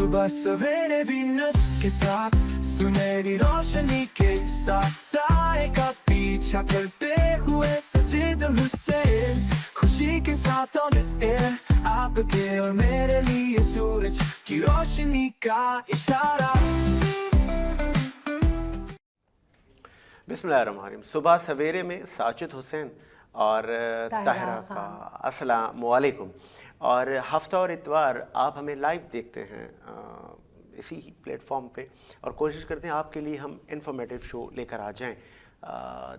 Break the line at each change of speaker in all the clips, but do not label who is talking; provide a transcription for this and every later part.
صبح سویرے وینس کے ساتھ سنہری روشنی کے ساتھ سائے کا پیچھا کرتے ہوئے سجید حسین خوشی کے ساتھ آن ایئر آپ کے اور میرے لیے سورج کی روشنی کا اشارہ.
بسم اللہ الرحمن الرحیم. صبح سویرے میں ساجد حسین اور طاہرہ کا السلام علیکم. اور ہفتہ اور اتوار آپ ہمیں لائیو دیکھتے ہیں اسی پلیٹ فارم پہ اور کوشش کرتے ہیں آپ کے لیے ہم انفارمیٹیو شو لے کر آ جائیں.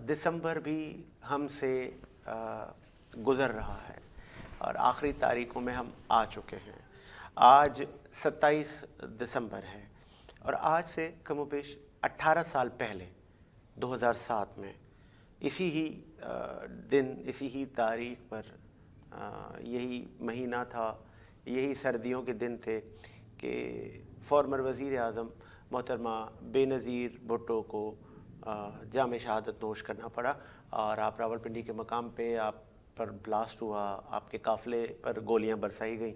دسمبر بھی ہم سے گزر رہا ہے اور آخری تاریخوں میں ہم آ چکے ہیں. آج 27 دسمبر ہے اور آج سے کم و بیش 18 سال پہلے 2007 میں اسی ہی دن اسی ہی تاریخ پر یہی مہینہ تھا, یہی سردیوں کے دن تھے کہ فارمر وزیر اعظم محترمہ بے نظیر بھٹو کو جام شہادت نوش کرنا پڑا اور آپ راولپنڈی کے مقام پہ آپ پر بلاسٹ ہوا, آپ کے قافلے پر گولیاں برسائی گئیں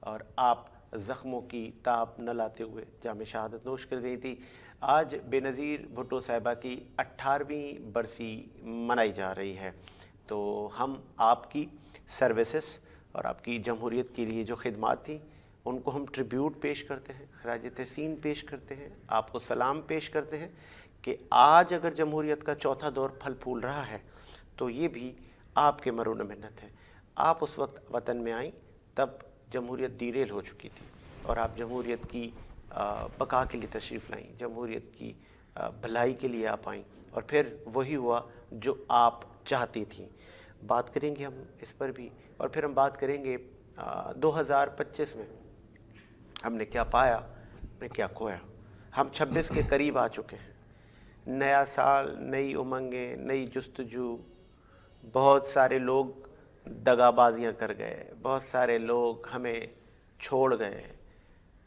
اور آپ زخموں کی تاب نہ لاتے ہوئے جام شہادت نوش کر گئی تھی. آج بے نظیر بھٹو صاحبہ کی 18ویں برسی منائی جا رہی ہے, تو ہم آپ کی سروسز اور آپ کی جمہوریت کے لیے جو خدمات تھیں ان کو ہم ٹریبیوٹ پیش کرتے ہیں, خراج تحسین پیش کرتے ہیں, آپ کو سلام پیش کرتے ہیں کہ آج اگر جمہوریت کا چوتھا دور پھل پھول رہا ہے تو یہ بھی آپ کے مرہون محنت ہے. آپ اس وقت وطن میں آئیں تب جمہوریت ڈیریل ہو چکی تھی اور آپ جمہوریت کی بقا کے لیے تشریف لائیں, جمہوریت کی بھلائی کے لیے آپ آئیں اور پھر وہی ہوا جو آپ چاہتی تھیں. بات کریں گے ہم اس پر بھی اور پھر ہم بات کریں گے 2025 میں ہم نے کیا پایا, ہم نے کیا کھویا. ہم 26 کے قریب آ چکے ہیں. نیا سال, نئی امنگیں, نئی جستجو. بہت سارے لوگ دغا بازیاں کر گئے, بہت سارے لوگ ہمیں چھوڑ گئے,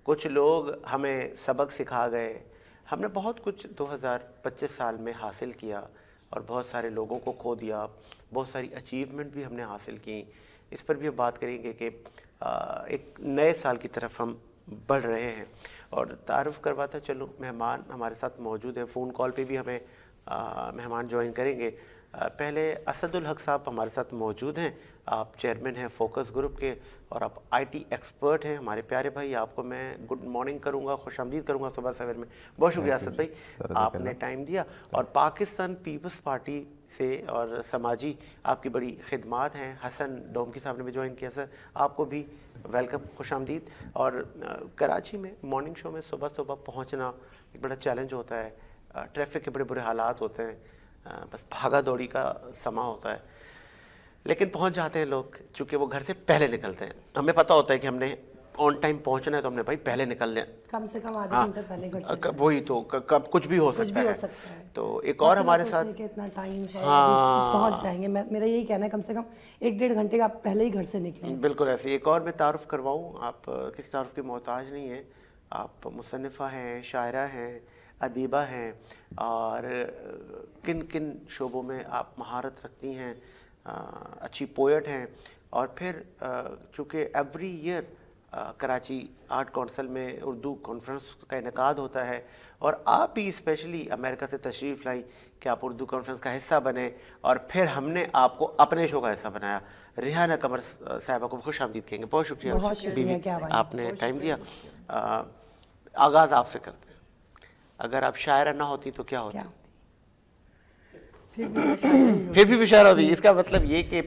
کچھ لوگ ہمیں سبق سکھا گئے. ہم نے بہت کچھ 2025 سال میں حاصل کیا اور بہت سارے لوگوں کو کھو دیا, بہت ساری اچیومنٹ بھی ہم نے حاصل کی. اس پر بھی ہم بات کریں گے کہ ایک نئے سال کی طرف ہم بڑھ رہے ہیں. اور تعارف کرواتا چلوں, مہمان ہمارے ساتھ موجود ہیں, فون کال پہ بھی ہمیں مہمان جوائن کریں گے. پہلے اسد الحق صاحب ہمارے ساتھ موجود ہیں, آپ چیئرمین ہیں فوکس گروپ کے اور آپ آئی ٹی ایکسپرٹ ہیں. ہمارے پیارے بھائی, آپ کو میں گڈ مارننگ کروں گا, خوش آمدید کروں گا صبح سویر میں. بہت شکریہ اسد بھائی, آپ نے ٹائم دیا. اور پاکستان پیپلز پارٹی سے اور سماجی آپ کی بڑی خدمات ہیں. حسن ڈومکی صاحب نے بھی جوائن کیا. سر آپ کو بھی ویلکم, خوش آمدید. اور کراچی میں مارننگ شو میں صبح صبح پہنچنا ایک بڑا چیلنج ہوتا ہے, ٹریفک کے بڑے برے حالات ہوتے ہیں, بس بھاگا دوڑی کا سما ہوتا ہے, لیکن پہنچ جاتے ہیں لوگ چونکہ وہ گھر سے پہلے نکلتے ہیں. ہمیں پتہ ہوتا ہے کہ ہم نے آن ٹائم پہنچنا ہے تو ہم نے بھائی پہلے نکل لیں,
کم سے کم آدھے گھنٹے پہلے گھر سے.
وہی تو کب کچھ بھی ہو سکتا ہے. تو ایک اور ہمارے ساتھ
اتنا ٹائم ہے پہنچ جائیں گے, میرا یہی کہنا ہے کم سے کم 1-1.5 گھنٹے کا پہلے ہی گھر سے نکلیں.
بالکل ایسے. ایک اور میں تعارف کرواؤں, آپ کسی تعارف کی محتاج نہیں ہیں. آپ مصنفہ ہیں, شاعرہ ہیں, ادیبہ ہیں اور کن کن شعبوں میں آپ مہارت رکھتی ہیں, اچھی پوئٹ ہیں. اور پھر چونکہ every year Karachi art council میں اردو کانفرنس کا انعقاد ہوتا ہے اور آپ بھی اسپیشلی امریکہ سے تشریف لائیں کہ آپ اردو کانفرنس کا حصہ بنیں اور پھر ہم نے آپ کو اپنے شو کا حصہ بنایا. ریحانہ قمر صاحبہ کو خوش آمدید کہیں گے. بہت شکریہ بیوی, آپ نے ٹائم دیا. آغاز آپ سے کرتے ہیں. اگر آپ شاعرہ نہ ہوتی تو کیا ہوتی؟ پھر بھی شاعر ہوتی. اس کا مطلب یہ کہ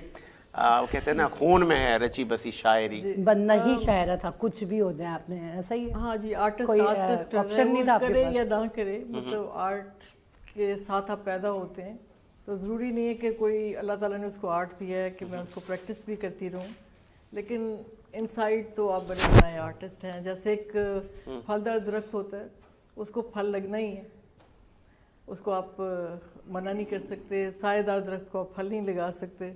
وہ کہتے ہیں نا خون میں ہے رچی بسی شاعری,
بننا ہی شاعرہ تھا, کچھ بھی ہو جائے آپ نے, ایسا ہی.
ہاں جی, آرٹسٹ
آپشن نہیں تھا
کرے یا نہ کرے, مطلب آرٹ کے ساتھ آپ پیدا ہوتے ہیں تو ضروری نہیں ہے کہ کوئی اللہ تعالیٰ نے اس کو آرٹ دیا ہے کہ میں اس کو پریکٹس بھی کرتی رہوں, لیکن ان سائڈ تو آپ بڑے بڑے آرٹسٹ ہیں. جیسے ایک پھلدار درخت ہوتا ہے, اس کو پھل لگنا ہی ہے, اس کو آپ منع نہیں کر سکتے. سائے دار درخت کو آپ پھل نہیں لگا سکتے.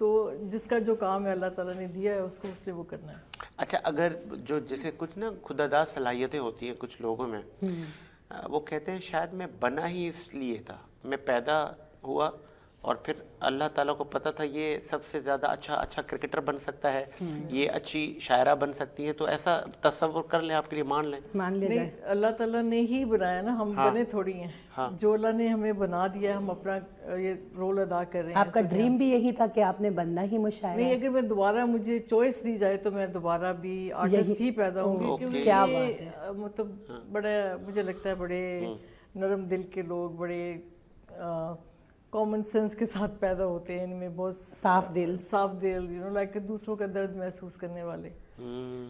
تو جس کا جو کام ہے اللہ تعالیٰ نے دیا ہے اس کو اس سے وہ کرنا ہے.
اچھا, اگر جو جیسے کچھ نا خودداد صلاحیتیں ہوتی ہیں کچھ لوگوں میں, وہ کہتے ہیں شاید میں بنا ہی اس لیے تھا, میں پیدا ہوا اور پھر اللہ تعالیٰ کو پتہ تھا یہ سب سے زیادہ اچھا کرکٹر بن سکتا ہے، یہ اچھی شاعرہ بن سکتی ہے، تو ایسا تصور کر لیں، آپ کے لیے مان لیں.
نہیں، اللہ تعالیٰ نے ہی بنایا نا، ہم بنے تھوڑی ہیں. جو اللہ نے ہمیں بنا دیا ہم اپنا یہ رول ادا کر رہے ہیں.
آپ کا ڈریم بھی یہی تھا کہ آپ نے بننا ہی مشاعر؟
نہیں، اگر میں دوبارہ مجھے چوائس دی جائے تو میں دوبارہ بھی آرٹسٹ ہی پیدا ہوں گی، کیونکہ یہ مطلب بڑے مجھے لگتا ہے بڑے نرم دل کے لوگ، بڑے کامن سینس کے ساتھ پیدا ہوتے ہیں، ان میں بہت صاف دل لائک دوسروں کا درد محسوس کرنے والے.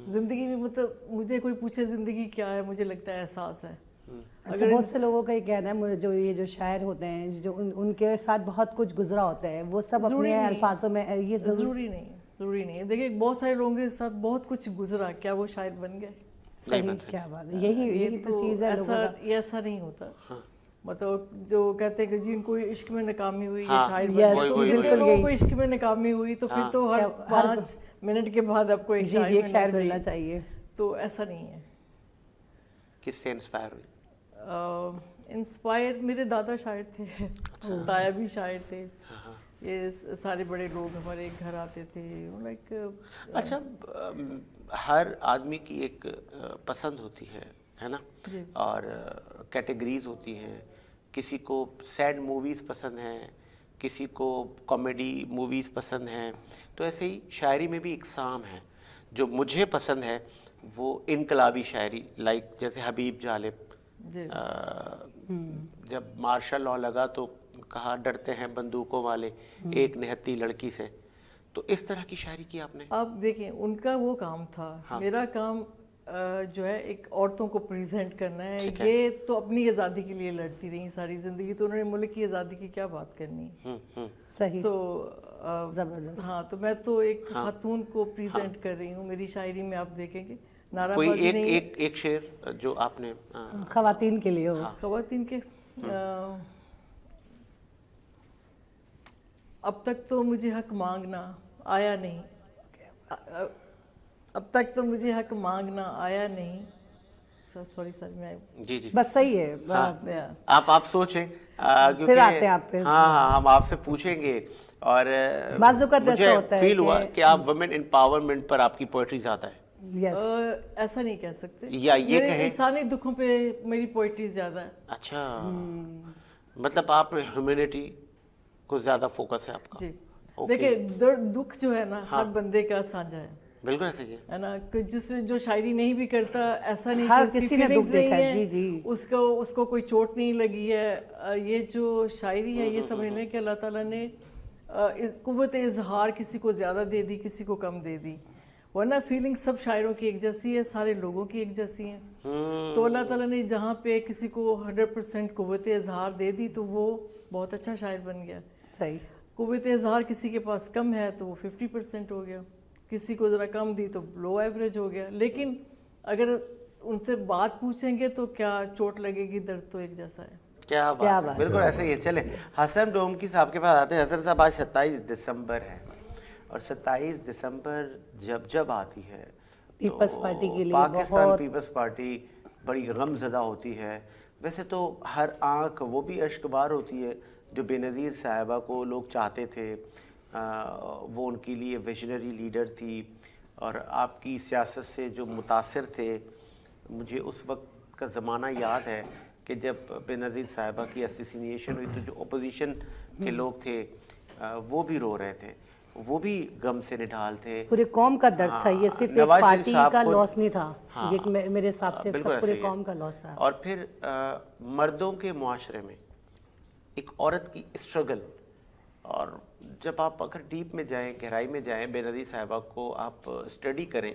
زندگی میں مطلب مجھے کوئی پوچھے زندگی کیا ہے، مجھے لگتا ہے احساس ہے.
اچھا، بہت سے لوگوں کا یہ کہنا ہے جو شاعر ہوتے ہیں، جو ان کے ساتھ بہت کچھ گزرا ہوتا ہے، وہ سب اپنے الفاظوں میں یہ
ضروری نہیں ہے. دیکھیے بہت سارے لوگوں کے ساتھ بہت کچھ گزرا، کیا وہ شاعر بن گئے؟
صحیح، کیا بات ہے، یہی تو چیز ہے.
ایسا نہیں ہوتا. مطلب جو کہتے ہیں کہ جی ان کو عشق میں ناکامی ہوئی، یہ شاعر بن گئے. جن لوگوں کو عشق میں ناکامی ہوئی تو پھر تو ہر 5 منٹ کے بعد آپ کو ایک شاعر ملنا چاہیے. تو ایسا نہیں ہے.
کس سے انسپائر ہوئی؟
انسپائر میرے دادا شاعر تھے، تایا بھی شاعر تھے. یہ سارے بڑے لوگ ہمارے گھر آتے تھے لائک.
اچھا، ہر آدمی کی ایک پسند ہوتی ہے نا، اور کیٹیگریز ہوتی ہیں. کسی کو سیڈ موویز پسند ہیں، کسی کو کامیڈی موویز پسند ہیں. تو ایسے ہی شاعری میں بھی اقسام ہیں. جو مجھے پسند ہے وہ انقلابی شاعری، لائک جیسے حبیب جالب. جب مارشل لاء لگا تو کہا ڈرتے ہیں بندوقوں والے ایک نہتی لڑکی سے. تو اس طرح کی شاعری کی آپ نے؟
آپ دیکھیں ان کا وہ کام تھا. میرا کام جو ہے ایک عورتوں کو پریزنٹ کرنا ہے. یہ تو اپنی آزادی کے لیے لڑتی رہی ساری زندگی، تو انہوں نے ملک کی آزادی کی کیا بات کرنی.
صحیح،
زبردست. ہاں، تو میں تو ایک خاتون کو پریزنٹ کر رہی ہوں. میری شاعری میں آپ دیکھیں گے
کوئی ایک شعر جو آپ نے
خواتین کے لیے ہو.
خواتین کے اب تک تو مجھے حق مانگنا آیا نہیں، اب تک تو مجھے حق مانگنا آیا نہیں. سوری سر، میں
جی
بس صحیح ہے.
آپ سوچیں،
پھر آتے ہیں آپ پہ.
ہاں، ہم آپ سے پوچھیں گے. اور مجھے فیل ہوا کہ آپ ویمن امپاورمنٹ پر آپ کی پوئٹری زیادہ ہے.
ایسا نہیں کہہ سکتے،
یا یہ کہیں
انسانی دکھوں پہ میری پوئٹری زیادہ ہے.
اچھا، مطلب آپ ہیومینٹی کو زیادہ فوکس ہے آپ کا.
جی، دیکھیں دکھ جو ہے نا ہر بندے کا سانجھا ہے.
بالکل ایسے ہی
ہے نا. جو شاعری نہیں بھی کرتا، ایسا نہیں
ہر
کہ
کسی نے دکھ دیکھا ہے. جی،
اس کو کوئی چوٹ نہیں لگی ہے. یہ جو شاعری ہے یہ سمجھ لیں کہ اللہ تعالیٰ نے قوت اظہار کسی کو زیادہ دے دی، کسی کو کم دے دی. ورنہ فیلنگ سب شاعروں کی ایک جیسی ہے، سارے لوگوں کی ایک جیسی ہیں. تو اللہ تعالیٰ نے جہاں پہ کسی کو 100% قوت اظہار دے دی تو وہ بہت اچھا شاعر بن گیا.
صحیح.
قوت اظہار کسی کے پاس کم ہے تو وہ 50% ہو گیا، کسی کو ذرا کم دی تو لو ایوریج ہو گیا. لیکن اگر ان سے بات پوچھیں گے تو کیا چوٹ لگے گی، درد تو ایک جیسا ہے.
کیا بات ہے، بالکل ایسے ہی ہے. چلیں حسن ڈومکی صاحب کے پاس آتے ہیں. حسن صاحب، آج 27 دسمبر ہے، اور 27 دسمبر جب آتی ہے
پیپلز پارٹی کے لیے
پاکستان پیپلز پارٹی بڑی غم زدہ ہوتی ہے. ویسے تو ہر آنکھ وہ بھی اشک بار ہوتی ہے جو بے نظیر صاحبہ کو لوگ چاہتے تھے. وہ ان کے لیے ویژنری لیڈر تھی، اور آپ کی سیاست سے جو متاثر تھے. مجھے اس وقت کا زمانہ یاد ہے کہ جب بے نظیر صاحبہ کی اسیسینیشن ہوئی تو جو اپوزیشن کے لوگ تھے وہ بھی رو رہے تھے، وہ بھی غم سے نڈھال تھے.
پورے قوم کا درد تھا، یہ صرف ایک پارٹی کا لاس نہیں تھا، یہ میرے حساب سے پورے قوم کا لاس تھا.
اور پھر مردوں کے معاشرے میں ایک عورت کی اسٹرگل، اور جب آپ اگر ڈیپ میں جائیں، گہرائی میں جائیں، بے نظیر صاحبہ کو آپ اسٹڈی کریں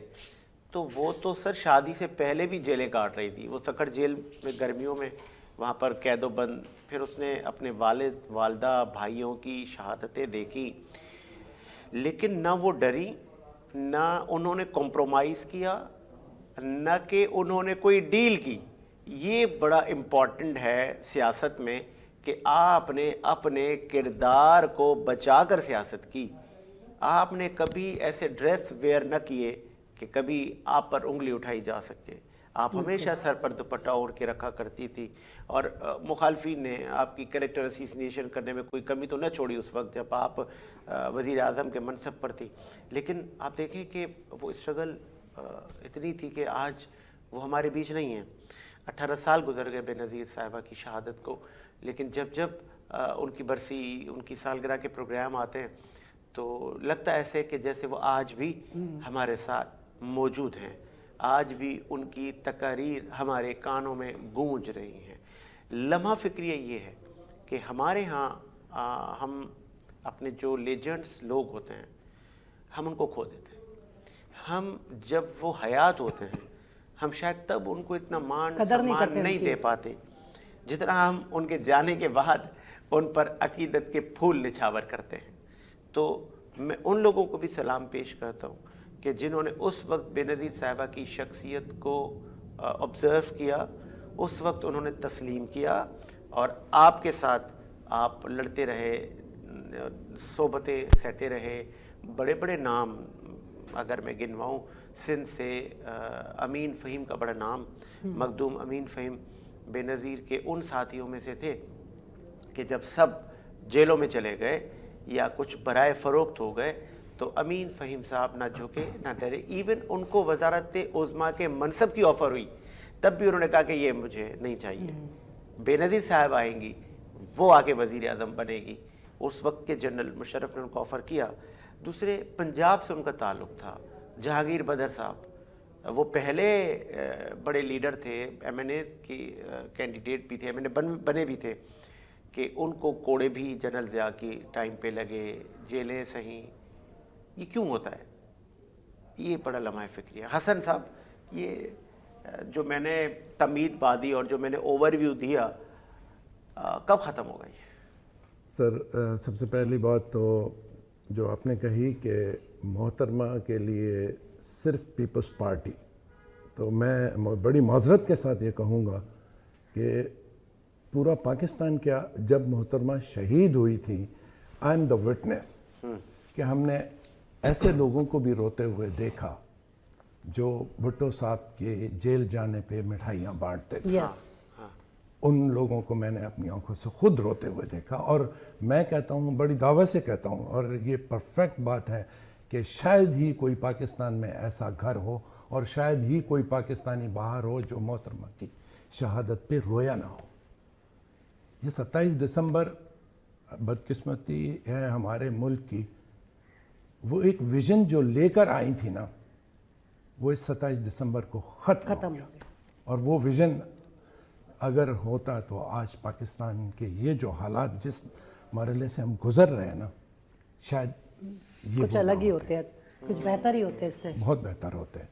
تو وہ تو سر شادی سے پہلے بھی جیلیں کاٹ رہی تھی. وہ سکھڑ جیل میں گرمیوں میں وہاں پر قید و بند، پھر اس نے اپنے والد والدہ بھائیوں کی شہادتیں دیکھی، لیکن نہ وہ ڈری، نہ انہوں نے کمپرومائز کیا، نہ کہ انہوں نے کوئی ڈیل کی. یہ بڑا امپورٹنٹ ہے سیاست میں کہ آپ نے اپنے کردار کو بچا کر سیاست کی. آپ نے کبھی ایسے ڈریس ویئر نہ کیے کہ کبھی آپ پر انگلی اٹھائی جا سکے. آپ ہمیشہ سر پر دوپٹہ اوڑھ کے رکھا کرتی تھی اور مخالفین نے آپ کی کریکٹر اسیسینیشن کرنے میں کوئی کمی تو نہ چھوڑی اس وقت جب آپ وزیر اعظم کے منصب پر تھی. لیکن آپ دیکھیں کہ وہ اسٹرگل اتنی تھی کہ آج وہ ہمارے بیچ نہیں ہیں. 18 سال گزر گئے بے نظیر صاحبہ کی شہادت کو, لیکن جب ان کی برسی, ان کی سالگرہ کے پروگرام آتے ہیں تو لگتا ہے ایسے کہ جیسے وہ آج بھی ہمارے ساتھ موجود ہیں, آج بھی ان کی تقاریر ہمارے کانوں میں گونج رہی ہیں. لمحہ فکریہ یہ ہے کہ ہمارے ہاں ہم اپنے جو لیجنڈز لوگ ہوتے ہیں ہم ان کو کھو دیتے ہیں. ہم جب وہ حیات ہوتے ہیں ہم شاید تب ان کو اتنا سمان نہیں دے پاتے جتنا ہم ان کے جانے کے بعد ان پر عقیدت کے پھول نچھاور کرتے ہیں. تو میں ان لوگوں کو بھی سلام پیش کرتا ہوں کہ جنہوں نے اس وقت بے نظیر صاحبہ کی شخصیت کو آبزرو کیا, اس وقت انہوں نے تسلیم کیا اور آپ کے ساتھ آپ لڑتے رہے, صحبتیں سہتے رہے. بڑے بڑے نام اگر میں گنواؤں, سندھ سے امین فہیم کا بڑا نام, مخدوم امین فہیم بے نظیر کے ان ساتھیوں میں سے تھے کہ جب سب جیلوں میں چلے گئے یا کچھ برائے فروخت ہو گئے تو امین فہیم صاحب نہ جھکے نہ ڈرے. ایون ان کو وزارت عظمیٰ کے منصب کی آفر ہوئی تب بھی انہوں نے کہا کہ یہ مجھے نہیں چاہیے. بے نظیر صاحب آئیں گی, وہ آگے وزیر اعظم بنے گی. اس وقت کے جنرل مشرف نے ان کو آفر کیا. دوسرے پنجاب سے ان کا تعلق تھا, جہانگیر بدر صاحب, وہ پہلے بڑے لیڈر تھے, ایم این اے کی کینڈیڈیٹ بھی تھے, ایم این اے بنے بھی تھے, کہ ان کو کوڑے بھی جنرل ضیاء کی ٹائم پہ لگے, جیلیں سہیں. یہ کیوں ہوتا ہے؟ یہ بڑا لمحہ فکریہ. حسن صاحب, یہ جو میں نے تمید بادی اور جو میں نے اوور ویو دیا, کب ختم ہوگا یہ؟
سر سب سے پہلی بات تو جو آپ نے کہی کہ محترمہ کے لیے صرف پیپلز پارٹی, تو میں بڑی معذرت کے ساتھ یہ کہوں گا کہ پورا پاکستان کیا, جب محترمہ شہید ہوئی تھی, آئی ایم دا وٹنس کہ ہم نے ایسے لوگوں کو بھی روتے ہوئے دیکھا جو بھٹو صاحب کے جیل جانے پہ مٹھائیاں بانٹتے تھے. ان لوگوں کو میں نے اپنی آنکھوں سے خود روتے ہوئے دیکھا. اور میں کہتا ہوں, بڑی دعوت سے کہتا ہوں, اور یہ پرفیکٹ بات ہے کہ شاید ہی کوئی پاکستان میں ایسا گھر ہو اور شاید ہی کوئی پاکستانی باہر ہو جو محترمہ کی شہادت پہ رویا نہ ہو. یہ 27 دسمبر بدقسمتی ہے ہمارے ملک کی, وہ ایک ویژن جو لے کر آئی تھی نا, وہ اس 27 دسمبر کو ختم ہو گیا. اور وہ ویژن اگر ہوتا تو آج پاکستان کے یہ جو حالات جس مرحلے سے ہم گزر رہے ہیں نا, شاید یہ
کچھ الگ ہی ہوتے ہیں, کچھ بہتر ہی ہوتے ہیں, اس سے
بہت بہتر ہوتے ہیں.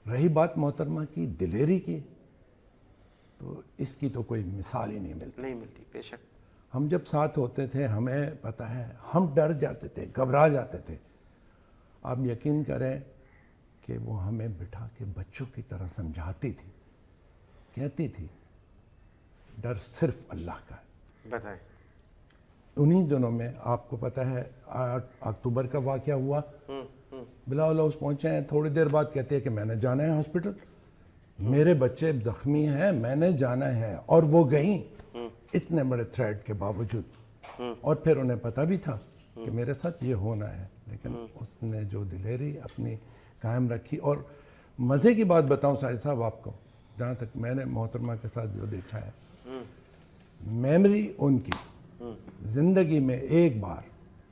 رہی بات محترمہ کی دلیری کی, تو اس کی تو کوئی مثال ہی نہیں ملتی.
بے شک.
ہم جب ساتھ ہوتے تھے ہمیں پتہ ہے ہم ڈر جاتے تھے, گھبرا جاتے تھے. آپ یقین کریں کہ وہ ہمیں بٹھا کے بچوں کی طرح سمجھاتی تھی, کہتی تھی ڈر صرف اللہ کا ہے.
بتائیں.
انہی دنوں میں آپ کو پتہ ہے 8 اکتوبر کا واقعہ ہوا, بلاول ہاؤس پہنچے ہیں, تھوڑی دیر بعد کہتے ہیں کہ میں نے جانا ہے ہاسپٹل, میرے بچے زخمی ہیں, میں نے جانا ہے. اور وہ گئیں اتنے بڑے تھریٹ کے باوجود, اور پھر انہیں پتہ بھی تھا کہ میرے ساتھ یہ ہونا ہے, لیکن اس نے جو دلیری اپنی قائم رکھی. اور مزے کی بات بتاؤں ساجد صاحب آپ کو, جہاں تک میں نے محترمہ کے ساتھ جو دیکھا ہے, میموری ان کی زندگی میں ایک بار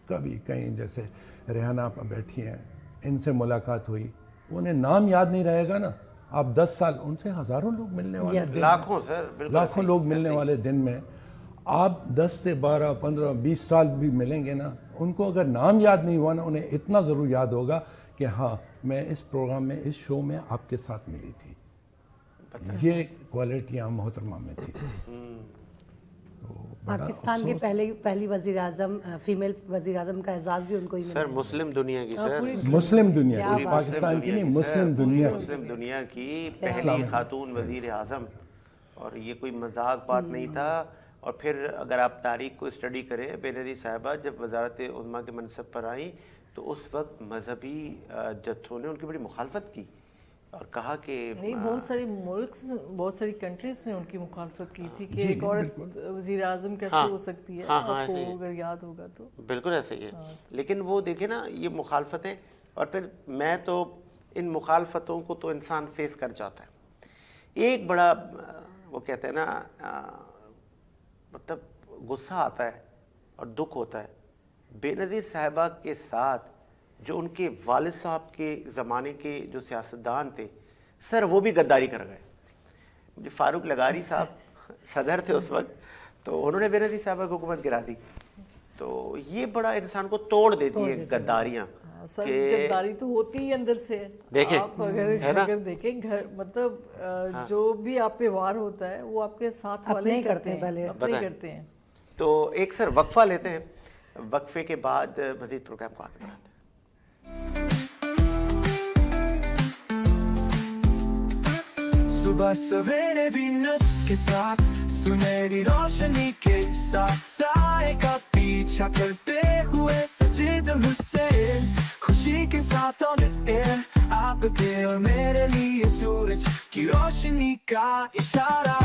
کبھی کہیں, جیسے ریحانہ آپ بیٹھی ہیں, ان سے ملاقات ہوئی, انہیں نام یاد نہیں رہے گا نا, آپ 10 سال ان سے ہزاروں لوگ ملنے والے دن, لاکھوں لوگ ملنے والے دن میں آپ 10 سے 12 15 20 سال بھی ملیں گے نا, ان کو اگر نام یاد نہیں ہوا نا, انہیں اتنا ضرور یاد ہوگا کہ ہاں میں اس پروگرام میں, اس شو میں آپ کے ساتھ ملی تھی. یہ کوالٹیاں محترمہ میں تھی.
پاکستان کی پہلی وزیر اعظم, فیمیل وزیر اعظم کا اعزاز بھی ان کو ہی ملا.
سر مسلم دنیا کی, سر
مسلم دنیا کی, پاکستان کی نہیں, مسلم
دنیا کی پہلی خاتون وزیر اعظم. اور یہ کوئی مذاق بات نہیں تھا. اور پھر اگر آپ تاریخ کو اسٹڈی کریں, بے نظیر صاحبہ جب وزارت عظمیٰ کے منصب پر آئیں تو اس وقت مذہبی جتھوں نے ان کی بڑی مخالفت کی اور کہا کہ
نہیں بہت ساری ملک بہت ساری کنٹریز نے ان کی مخالفت کی تھی کہ ایک عورت وزیر اعظم کیسے ہو سکتی ہے، آپ کو اگر یاد ہوگا تو
بالکل ایسا ہی ہے. لیکن وہ دیکھیں نا یہ مخالفتیں، اور پھر میں تو ان مخالفتوں کو تو انسان فیس کر جاتا ہے. ایک بڑا وہ کہتے ہیں نا مطلب غصہ آتا ہے اور دکھ ہوتا ہے بے نظیر صاحبہ کے ساتھ جو ان کے والد صاحب کے زمانے کے جو سیاستدان تھے سر وہ بھی غداری کر گئے. مجھے فاروق لغاری صاحب صدر تھے اس وقت، تو انہوں نے بے نظیر صاحبہ کی حکومت گرا دی. تو یہ بڑا انسان کو توڑ دیتی ہے غداریاں.
سر غداری تو ہوتی ہی اندر سے.
دیکھیں
آپ اگر دیکھیں گھر مطلب جو بھی آپ پہ وار ہوتا ہے وہ آپ کے ساتھ والے ہی کرتے ہیں، پہلے اپنے کرتے ہیں.
تو ایک سر وقفہ لیتے ہیں، وقفے کے بعد مزید پروگرام کو آگے بڑھاتے ہیں.
صبح سویرے وینس کے ساتھ سنہری روشنی کے ساتھ سائے کا پیچھا کرتے ہوئے سجید حسین خوشی کے ساتھ آن ایئر آپ کے اور میرے لیے سورج کی روشنی کا اشارہ.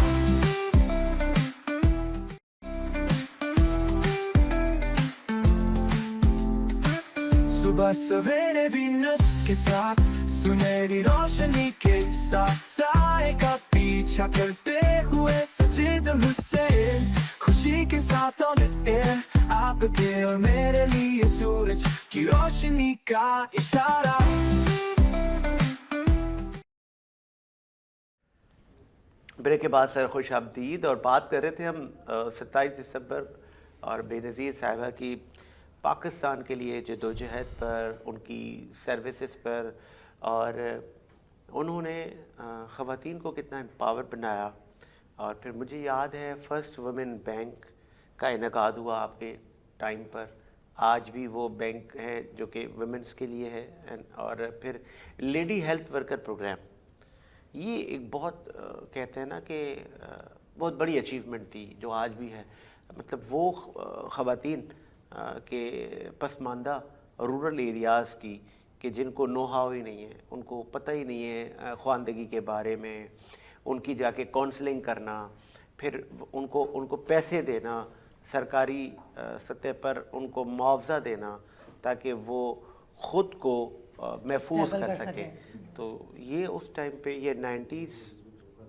صبح سویرے وینس کے ساتھ سنہری روشنی کے ساتھ سائے کا پیچھا کرتے ہوئے سجید حسین خوشی کے ساتھ آن ایئر آپ کے اور میرے لیے سورج کی روشنی کا اشارہ.
بریک کے بعد سر خوش آمدید. اور بات کر رہے تھے ہم 27 دسمبر اور بے نظیر صاحبہ کی پاکستان کے لیے جدوجہد پر، ان کی سروسز پر، اور انہوں نے خواتین کو کتنا امپاور بنایا. اور پھر مجھے یاد ہے فرسٹ وومن بینک کا انعقاد ہوا آپ کے ٹائم پر. آج بھی وہ بینک ہے جو کہ ویمنس کے لیے ہے. اور پھر لیڈی ہیلتھ ورکر پروگرام، یہ ایک بہت کہتے ہیں نا کہ بہت بڑی اچیومنٹ تھی جو آج بھی ہے. مطلب وہ خواتین کے پسماندہ رورل ایریاز کی کہ جن کو نو ہاؤ ہی نہیں ہے، ان کو پتہ ہی نہیں ہے خواندگی کے بارے میں، ان کی جا کے کونسلنگ کرنا، پھر ان کو پیسے دینا، سرکاری سطح پر ان کو معاوضہ دینا تاکہ وہ خود کو محفوظ کر سکیں. تو یہ اس ٹائم پہ یہ 90s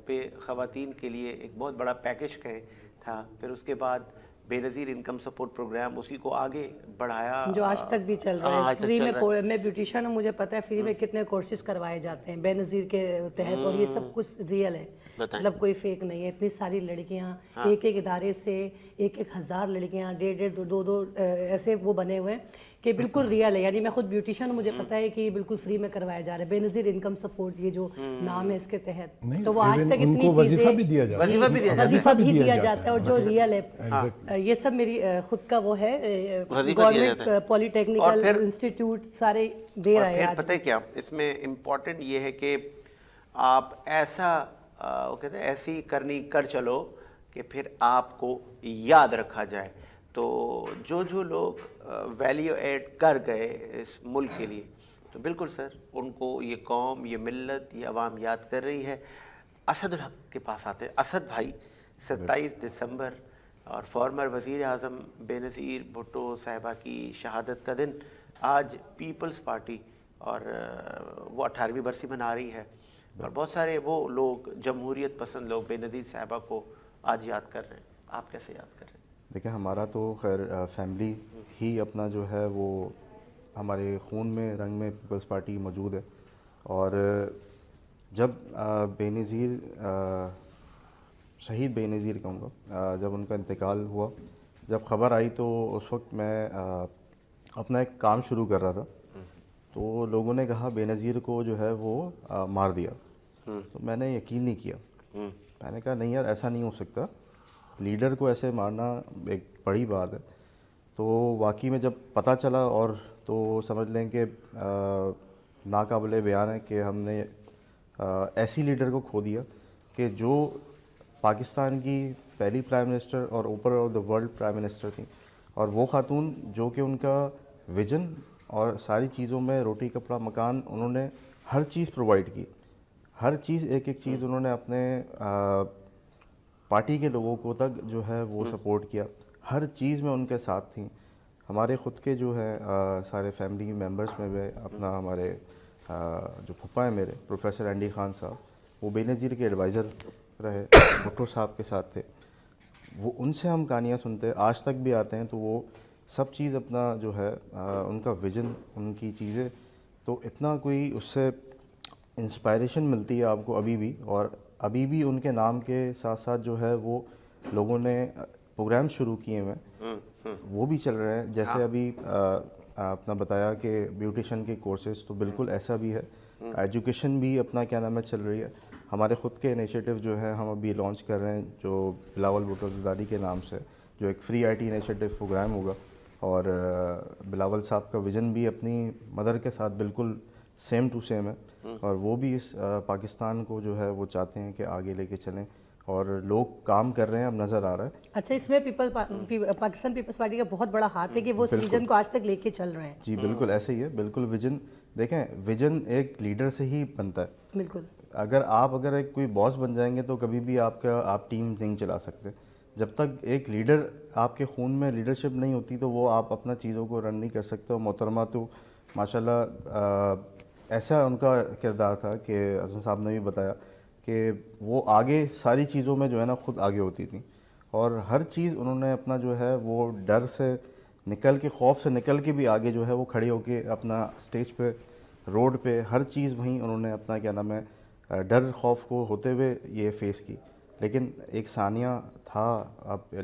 پہ خواتین کے لیے ایک بہت بڑا پیکج کہیں تھا. پھر اس کے بعد بے نظیر انکم سپورٹ پروگرام اسی کو آگے بڑھایا
جو آج تک بھی چل رہا ہے. فری میں بیوٹیشین ہوں، مجھے پتا ہے فری میں کتنے کورسز کروائے جاتے ہیں بے نظیر کے تحت، اور یہ سب کچھ ریئل ہے، مطلب کوئی فیک نہیں ہے. اتنی ساری لڑکیاں ایک ایک ادارے سے 1,000 لڑکیاں 1.5 2 ایسے وہ بنے ہوئے ہیں کہ بالکل ریئل ہے. یعنی میں خود بیوٹیشین ہوں، مجھے پتا ہے کہ یہ بالکل فری میں کروایا جا رہا ہے. بے نظیر انکم سپورٹ یہ جو نام ہے اس کے تحت، تو وہ آج تک اتنی چیزیں وظیفہ بھی دیا جاتا ہے اور جو ریئل ہے. یہ سب میری خود کا وہ ہے، گورنمنٹ پولی ٹیکنیکل انسٹیٹیوٹ سارے دے رہے ہیں.
پتہ ہے کیا اس میں امپورٹنٹ یہ ہے کہ آپ ایسا وہ کہتے ہیں ایسی کرنی کر چلو کہ پھر آپ کو یاد رکھا جائے. تو جو لوگ ویلیو ایڈ کر گئے اس ملک کے لیے، تو بالکل سر ان کو یہ قوم، یہ ملت، یہ عوام یاد کر رہی ہے. اسد الحق کے پاس آتے ہیں. اسد بھائی 27 دسمبر اور فارمر وزیر اعظم بے نظیر بھٹو صاحبہ کی شہادت کا دن آج پیپلز پارٹی اور وہ 18ویں برسی منا رہی ہے. اور بہت سارے وہ لوگ جمہوریت پسند لوگ بے نظیر صاحبہ کو آج یاد کر رہے ہیں. آپ کیسے یاد کر رہے ہیں؟
دیکھیں ہمارا تو خیر فیملی ہی اپنا جو ہے وہ ہمارے خون میں رنگ میں پیپلز پارٹی موجود ہے. اور جب بے نظیر شہید بے نظیر کہوں گا جب ان کا انتقال ہوا، جب خبر آئی تو اس وقت میں اپنا ایک کام شروع کر رہا تھا. تو لوگوں نے کہا بے نظیر کو جو ہے وہ مار دیا. تو میں نے یقین نہیں کیا. میں نے کہا نہیں یار ایسا نہیں ہو سکتا، لیڈر کو ایسے مارنا ایک بڑی بات ہے. تو واقعی میں جب پتہ چلا اور تو سمجھ لیں کہ ناقابل بیان ہے کہ ہم نے ایسی لیڈر کو کھو دیا کہ جو پاکستان کی پہلی پرائم منسٹر اور اوپر of the world prime minister تھیں. اور وہ خاتون جو کہ ان کا ویژن اور ساری چیزوں میں روٹی کپڑا مکان انہوں نے ہر چیز پرووائڈ کی. ہر چیز ایک ایک چیز انہوں نے اپنے پارٹی کے لوگوں کو تک جو ہے وہ سپورٹ کیا، ہر چیز میں ان کے ساتھ تھیں. ہمارے خود کے جو ہے سارے فیملی ممبرس میں بھی اپنا ہمارے جو پھپھا ہیں میرے پروفیسر اینڈی خان صاحب، وہ بے نظیر کے ایڈوائزر رہے، بھٹو صاحب کے ساتھ تھے. وہ ان سے ہم کہانیاں سنتے آج تک بھی آتے ہیں، تو وہ سب چیز اپنا جو ہے ان کا ویژن، ان کی چیزیں، تو اتنا کوئی اس سے انسپائریشن ملتی ہے آپ کو ابھی بھی. اور ابھی بھی ان کے نام کے ساتھ ساتھ جو ہے وہ لوگوں نے پروگرام شروع کیے ہیں، وہ بھی چل رہے ہیں. جیسے ابھی اپنا بتایا کہ بیوٹیشن کے کورسز، تو بالکل ایسا بھی ہے. ایجوکیشن بھی اپنا کیا نام ہے چل رہی ہے. ہمارے خود کے انیشیٹو جو ہے ہم ابھی لانچ کر رہے ہیں، جو بلاول بھٹو زرداری کے نام سے، جو ایک free I T initiative program ہوگا. اور بلاول صاحب کا ویژن بھی اپنی مدر کے ساتھ بالکل سیم ٹو سیم ہے، اور وہ بھی اس پاکستان کو جو ہے وہ چاہتے ہیں کہ آگے لے کے چلیں، اور لوگ کام کر رہے ہیں، اب نظر آ رہا ہے.
اچھا، اس میں پاکستان پیپلز پارٹی کا بہت بڑا ہاتھ ہے کہ وہ اس ویژن کو آج تک لے کے چل رہے ہیں.
جی بالکل ایسے ہی ہے. بالکل ویژن دیکھیں، ویژن ایک لیڈر سے ہی بنتا ہے.
بالکل.
اگر ایک کوئی باس بن جائیں گے تو کبھی بھی آپ ٹیم نہیں چلا سکتے. جب تک ایک لیڈر آپ کے خون میں لیڈرشپ نہیں ہوتی تو وہ آپ اپنا چیزوں کو رن نہیں کر سکتے. اور محترمہ تو ماشاءاللہ ایسا ان کا کردار تھا کہ حسن صاحب نے بھی بتایا کہ وہ آگے ساری چیزوں میں جو ہے نا خود آگے ہوتی تھیں، اور ہر چیز انہوں نے اپنا جو ہے وہ ڈر سے نکل کے، خوف سے نکل کے بھی آگے جو ہے وہ کھڑے ہو کے اپنا اسٹیج پہ، روڈ پہ، ہر چیز وہیں انہوں نے اپنا کیا نام ہے ڈر خوف کو ہوتے ہوئے یہ فیس کی. لیکن ایک ثانیہ تھا، اب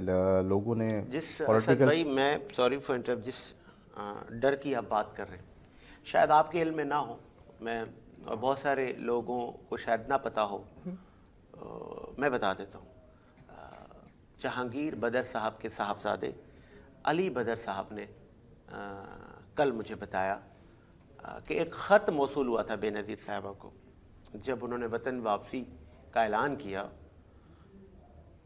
لوگوں نے
جس بھائی میں سوری فار انٹرپٹ، جس ڈر کی آپ بات کر رہے ہیں شاید آپ کے علم میں نہ ہو، میں اور بہت سارے لوگوں کو شاید نہ پتہ ہو، میں بتا دیتا ہوں. جہانگیر بدر صاحب کے صاحبزادے علی بدر صاحب نے کل مجھے بتایا کہ ایک خط موصول ہوا تھا بے نظیر صاحبہ کو جب انہوں نے وطن واپسی کا اعلان کیا.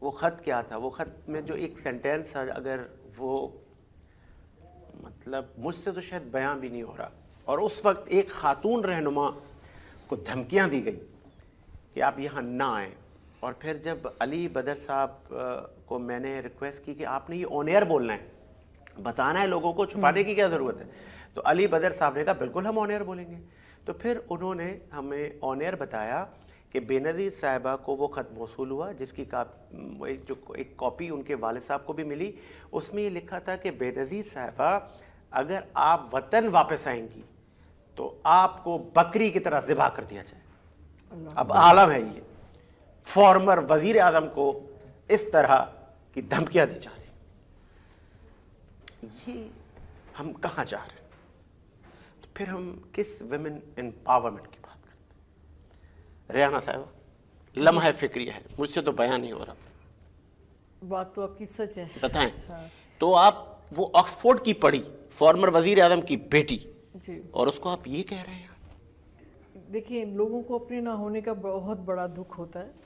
وہ خط کیا تھا؟ وہ خط میں جو ایک سینٹینس تھا، اگر وہ مطلب مجھ سے تو شاید بیاں بھی نہیں ہو رہا. اور اس وقت ایک خاتون رہنما کو دھمکیاں دی گئی کہ آپ یہاں نہ آئیں. اور پھر جب علی بدر صاحب کو میں نے ریکویسٹ کی کہ آپ نے یہ آن ایئر بولنا ہے، بتانا ہے لوگوں کو، چھپانے کی کیا ضرورت ہے، تو علی بدر صاحب نے کہا بالکل ہم آن ایئر بولیں گے. تو پھر انہوں نے ہمیں آن ایئر بتایا کہ بے نظیر صاحبہ کو وہ خط موصول ہوا جس کی جو ایک کاپی ان کے والد صاحب کو بھی ملی. اس میں یہ لکھا تھا کہ بے نظیر صاحبہ اگر آپ وطن واپس آئیں گی تو آپ کو بکری کی طرح ذبح کر دیا جائے. اب عالم ہے یہ، فارمر وزیر اعظم کو اس طرح کی دھمکیاں دی جا رہی. یہ ہم کہاں جا رہے ہیں؟ تو پھر ہم کس ویمن امپاورمنٹ کی بات کرتے ہیں؟ ریحانہ صاحبہ، لمحہ فکری ہے، مجھ سے تو بیان نہیں ہو رہا.
بات تو آپ کی سچ ہے.
بتائیں. تو آپ وہ آکسفورڈ کی پڑھی، فارمر وزیر اعظم کی بیٹی،
جی،
اور اس کو آپ یہ کہہ رہے ہیں؟
دیکھیں، لوگوں کو اپنے نہ ہونے کا بہت بڑا دکھ ہوتا ہے.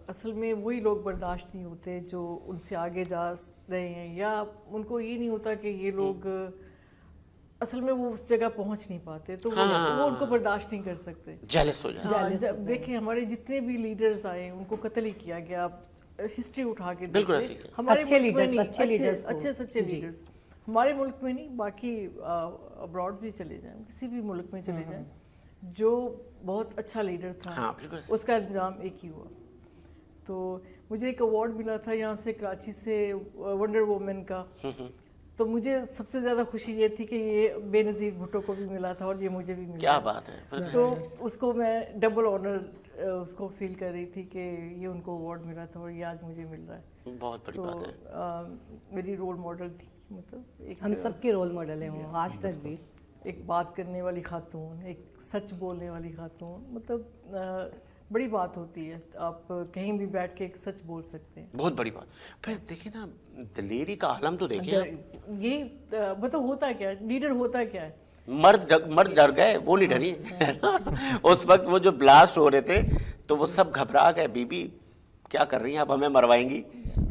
اصل میں وہی لوگ برداشت نہیں ہوتے جو ان سے آگے جا رہے ہیں، یا ان کو یہ نہیں ہوتا کہ یہ لوگ اصل میں وہ اس جگہ پہنچ نہیں پاتے، تو وہ ان کو برداشت نہیں کر سکتے،
جیلس ہو جاتے.
دیکھیں ہمارے جتنے بھی لیڈرز آئے ان کو قتل ہی کیا گیا. ہسٹری اٹھا کے
بالکل
ہمارے
اچھے
سچے لیڈرز ہمارے ملک میں نہیں، باقی ابراڈ بھی چلے جائیں، کسی بھی ملک میں چلے جائیں، جو بہت اچھا لیڈر تھا اس کا انجام ایک ہی ہوا. تو مجھے ایک ایوارڈ ملا تھا یہاں سے کراچی سے، ونڈر وومن کا. تو مجھے سب سے زیادہ خوشی یہ تھی کہ یہ بے نظیر بھٹو کو بھی ملا تھا اور یہ مجھے بھی ملا.
کیا بات ہے.
تو اس کو میں ڈبل آنر اس کو فیل کر رہی تھی کہ یہ ان کو ایوارڈ ملا تھا اور یہ آج مجھے مل رہا ہے.
بہت بڑی بات ہے.
میری رول ماڈل تھی، مطلب
ہم سب کے رول ماڈل ہیں وہ آج تک بھی.
ایک بات کرنے والی خاتون، ایک سچ بولنے والی خاتون، مطلب بڑی بات ہوتی ہے. آپ کہیں بھی بیٹھ کے ایک سچ بول سکتے ہیں،
بہت بڑی بات. پھر دیکھیں نا، دلیری کا عالم تو دیکھیں.
یہ مطلب ہوتا کیا ہے، لیڈر ہوتا کیا ہے.
مرد ڈر گئے، وہ نہیں ڈری. اس وقت وہ جو بلاسٹ ہو رہے تھے تو وہ سب گھبرا گئے، بی بی کیا کر رہی ہیں، اب ہمیں مروائیں گی.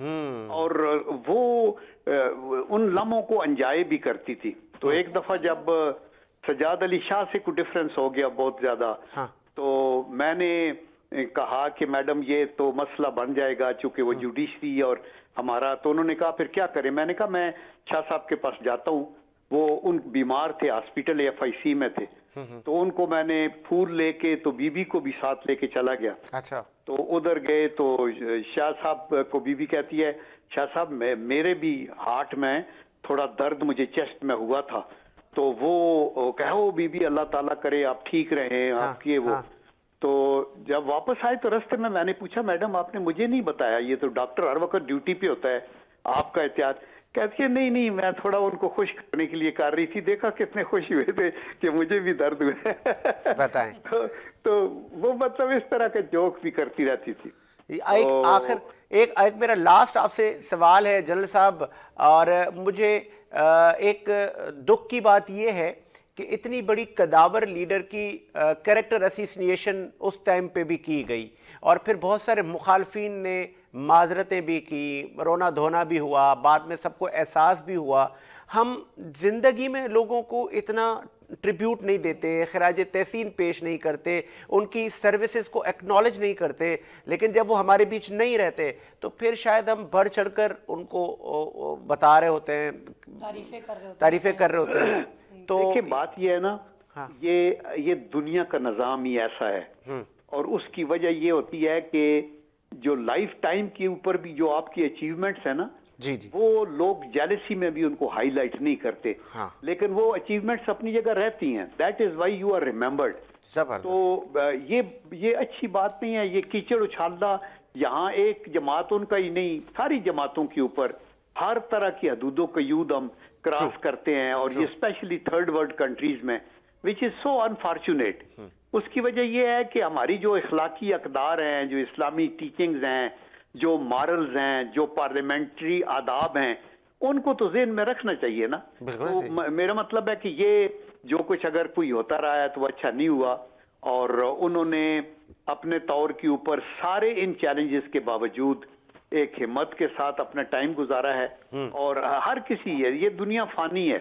اور وہ ان لمحوں کو انجوائے بھی کرتی تھی. تو ایک دفعہ جب سجاد علی شاہ سے کوئی ڈفرینس ہو گیا بہت زیادہ, تو میں نے کہا کہ میڈم یہ تو مسئلہ بن جائے گا چونکہ وہ جوڈیشری اور ہمارا, تو انہوں نے کہا پھر کیا کریں. میں نے کہا میں شاہ صاحب کے پاس جاتا ہوں, وہ ان بیمار تھے, ہاسپٹل FIC میں تھے, تو ان کو میں نے پھول لے کے تو بی بی کو بھی ساتھ لے کے چلا گیا.
اچھا.
تو ادھر گئے تو شاہ صاحب کو بی بی کہتی ہے شاہ صاحب میرے بھی ہارٹ میں تھوڑا درد مجھے چیسٹ میں ہوا تھا, تو وہ کہو بی بی اللہ تعالیٰ کرے آپ ٹھیک رہیں آپ کی وہ. تو جب واپس آئے تو رستے میں نے پوچھا میڈم آپ نے مجھے نہیں بتایا, یہ تو ڈاکٹر ہر وقت ڈیوٹی پہ ہوتا ہے, آپ کا احتیاط. کہتی ہے نہیں میں تھوڑا ان کو خوش کرنے کے لیے کر رہی تھی, دیکھا کتنے خوش ہوئے تھے کہ مجھے بھی درد ہوئے.
بتائیں.
تو وہ مطلب اس طرح کے جوک بھی کرتی رہتی تھی.
ایک میرا لاسٹ آپ سے سوال ہے جنرل صاحب, اور مجھے ایک دکھ کی بات یہ ہے کہ اتنی بڑی قداور لیڈر کی کریکٹر اسیسینیشن اس ٹائم پہ بھی کی گئی, اور پھر بہت سارے مخالفین نے معذرتیں بھی کی, رونا دھونا بھی ہوا, بعد میں سب کو احساس بھی ہوا. ہم زندگی میں لوگوں کو اتنا ٹریبیوٹ نہیں دیتے, خراج تحسین پیش نہیں کرتے, ان کی سروسز کو ایکنالج نہیں کرتے, لیکن جب وہ ہمارے بیچ نہیں رہتے تو پھر شاید ہم بڑھ چڑھ کر ان کو بتا رہے ہوتے ہیں, تعریفیں کر رہے ہوتے ہیں. تو
دیکھیں بات یہ ہے نا, یہ دنیا کا نظام ہی ایسا ہے, اور اس کی وجہ یہ ہوتی ہے کہ جو لائف ٹائم کے اوپر بھی جو آپ کی اچیومنٹس ہیں نا, وہ لوگ جیلسی میں بھی ان کو ہائی لائٹ نہیں کرتے, لیکن وہ اچیومنٹس اپنی جگہ رہتی ہیں. That is why you are remembered. تو یہ اچھی بات نہیں ہے, یہ کیچڑ اچھالنا. یہاں ایک جماعت ان کا ہی نہیں, ساری جماعتوں کے اوپر ہر طرح کی حدود و قیود ہم کراس کرتے ہیں, اور یہ اسپیشلی تھرڈ ورلڈ کنٹریز میں, وچ از سو انفارچونیٹ. اس کی وجہ یہ ہے کہ ہماری جو اخلاقی اقدار ہیں, جو اسلامی ٹیچنگز ہیں, جو مارلز ہیں, جو پارلیمنٹری آداب ہیں, ان کو تو ذہن میں رکھنا چاہیے نا. میرا مطلب ہے کہ یہ جو کچھ اگر کوئی ہوتا رہا ہے تو وہ اچھا نہیں ہوا, اور انہوں نے اپنے طور کے اوپر سارے ان چیلنجز کے باوجود ایک ہمت کے ساتھ اپنا ٹائم گزارا ہے. اور ہر کسی ہے, یہ دنیا فانی ہے.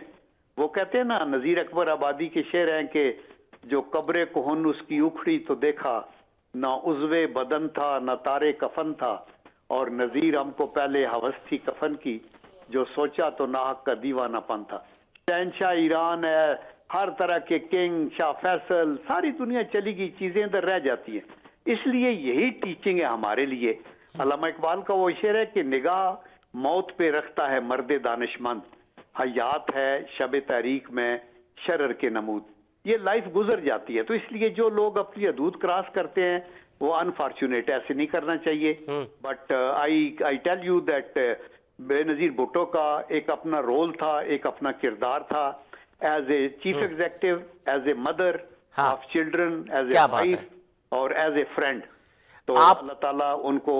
وہ کہتے ہیں نا, نذیر اکبر آبادی کے شعر ہیں کہ جو قبر کہن اس کی اکھڑی تو دیکھا, نہ عضو بدن تھا نہ تارے کفن تھا, اور نذیر ہم کو پہلے ہوس تھی کفن کی, جو سوچا تو ناحق کا دیوانہ پن تھا. شہنشاہ ایران ہے, ہر طرح کے کنگ, شاہ فیصل, ساری دنیا چلی گئی, چیزیں ادھر رہ جاتی ہیں. اس لیے یہی ٹیچنگ ہے ہمارے لیے. علامہ اقبال کا وہ شعر ہے کہ نگاہ موت پہ رکھتا ہے مرد دانشمند, حیات ہے شب تحریک میں شرر کے نمود. یہ لائف گزر جاتی ہے, تو اس لیے جو لوگ اپنی حدود کراس کرتے ہیں وہ انفارچونیٹ, ایسے نہیں کرنا چاہیے. But I tell you that بے نظیر بھٹو کا ایک اپنا رول تھا, ایک اپنا کردار تھا, as a chief executive, as a mother of children, as a wife, اور ایز اے فرینڈ. تو اللہ تعالیٰ ان کو,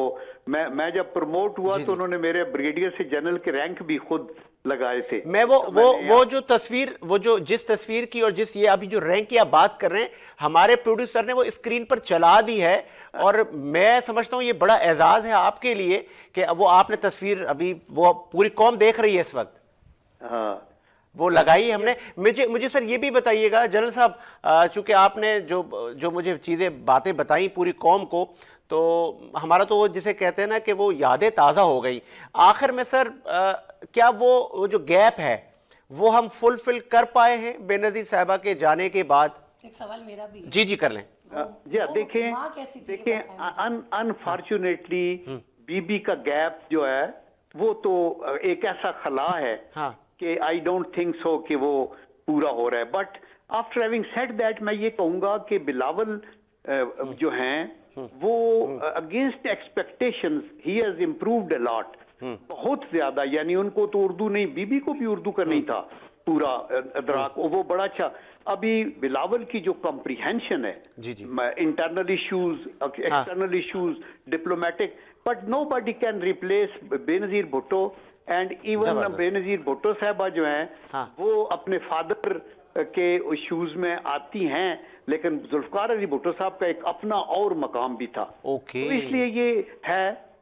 میں جب پروموٹ ہوا تو انہوں نے میرے بریگیڈیئر سے جنرل کے رینک بھی خود لگائے تھے.
میں وہ جو تصویر, وہ جو جس تصویر کی اور جس یہ ابھی جو رینک کی آپ بات کر رہے ہیں, ہمارے پروڈیوسر نے وہ اسکرین پر چلا دی ہے, اور میں سمجھتا ہوں یہ بڑا اعزاز ہے آپ کے لیے کہ وہ آپ نے تصویر ابھی وہ پوری قوم دیکھ رہی ہے اس وقت. وہ لگائی ہم نے. مجھے سر یہ بھی بتائیے گا جنرل صاحب, چونکہ آپ نے جو مجھے چیزیں باتیں بتائیں پوری قوم کو, تو ہمارا تو وہ جسے کہتے ہیں نا کہ وہ یادیں تازہ ہو گئی. آخر میں سر کیا وہ جو گیپ ہے وہ ہم فلفل کر پائے ہیں بے نظیر صاحبہ کے جانے کے بعد؟
ایک سوال میرا بھی ہے.
جی کر لیں.
جی دیکھیں انفارچونیٹلی بی بی کا گیپ جو ہے وہ تو ایک ایسا خلا ہے کہ آئی ڈونٹ تھنک سو کہ وہ پورا ہو رہا ہے. But after having said that میں یہ کہوں گا کہ بلاول جو ہیں وہ against expectations he has improved a lot, بہت زیادہ. یعنی ان کو تو اردو نہیں, بی بی کو بھی اردو کا نہیں تھا پورا ادراک, وہ بڑا اچھا. ابھی بلاول کی جو کمپریہنشن ہے, internal issues, external issues, diplomatic, but no body can replace بے نظیر بھٹو. اینڈ ایون بے نظیر بھٹو صاحبہ جو ہیں وہ اپنے فادر کے ایشوز میں آتی ہیں, لیکن ذوالفقار علی بھٹو صاحب کا ایک اپنا اور مقام بھی تھا. تو اس لیے یہ ہے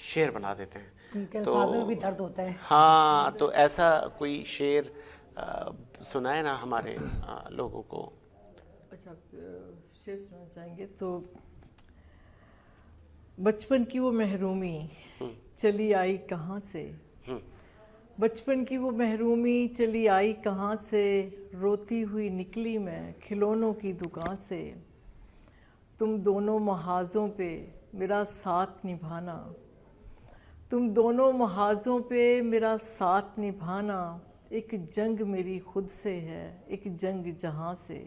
شعر بنا دیتے ہیں.
ان کے الفاظوں میں بھی درد ہوتا ہے.
ہاں تو ایسا کوئی شعر سنائے نا ہمارے لوگوں کو.
اچھا شعر سننا چاہیں گے تو بچپن کی وہ محرومی چلی آئی کہاں سے, بچپن کی وہ محرومی چلی آئی کہاں سے, روتی ہوئی نکلی میں کھلونوں کی دکان سے, تم دونوں محاذوں پہ میرا ساتھ نبھانا, تم دونوں محاذوں پہ میرا ساتھ نبھانا, ایک جنگ میری خود سے ہے ایک جنگ جہاں سے.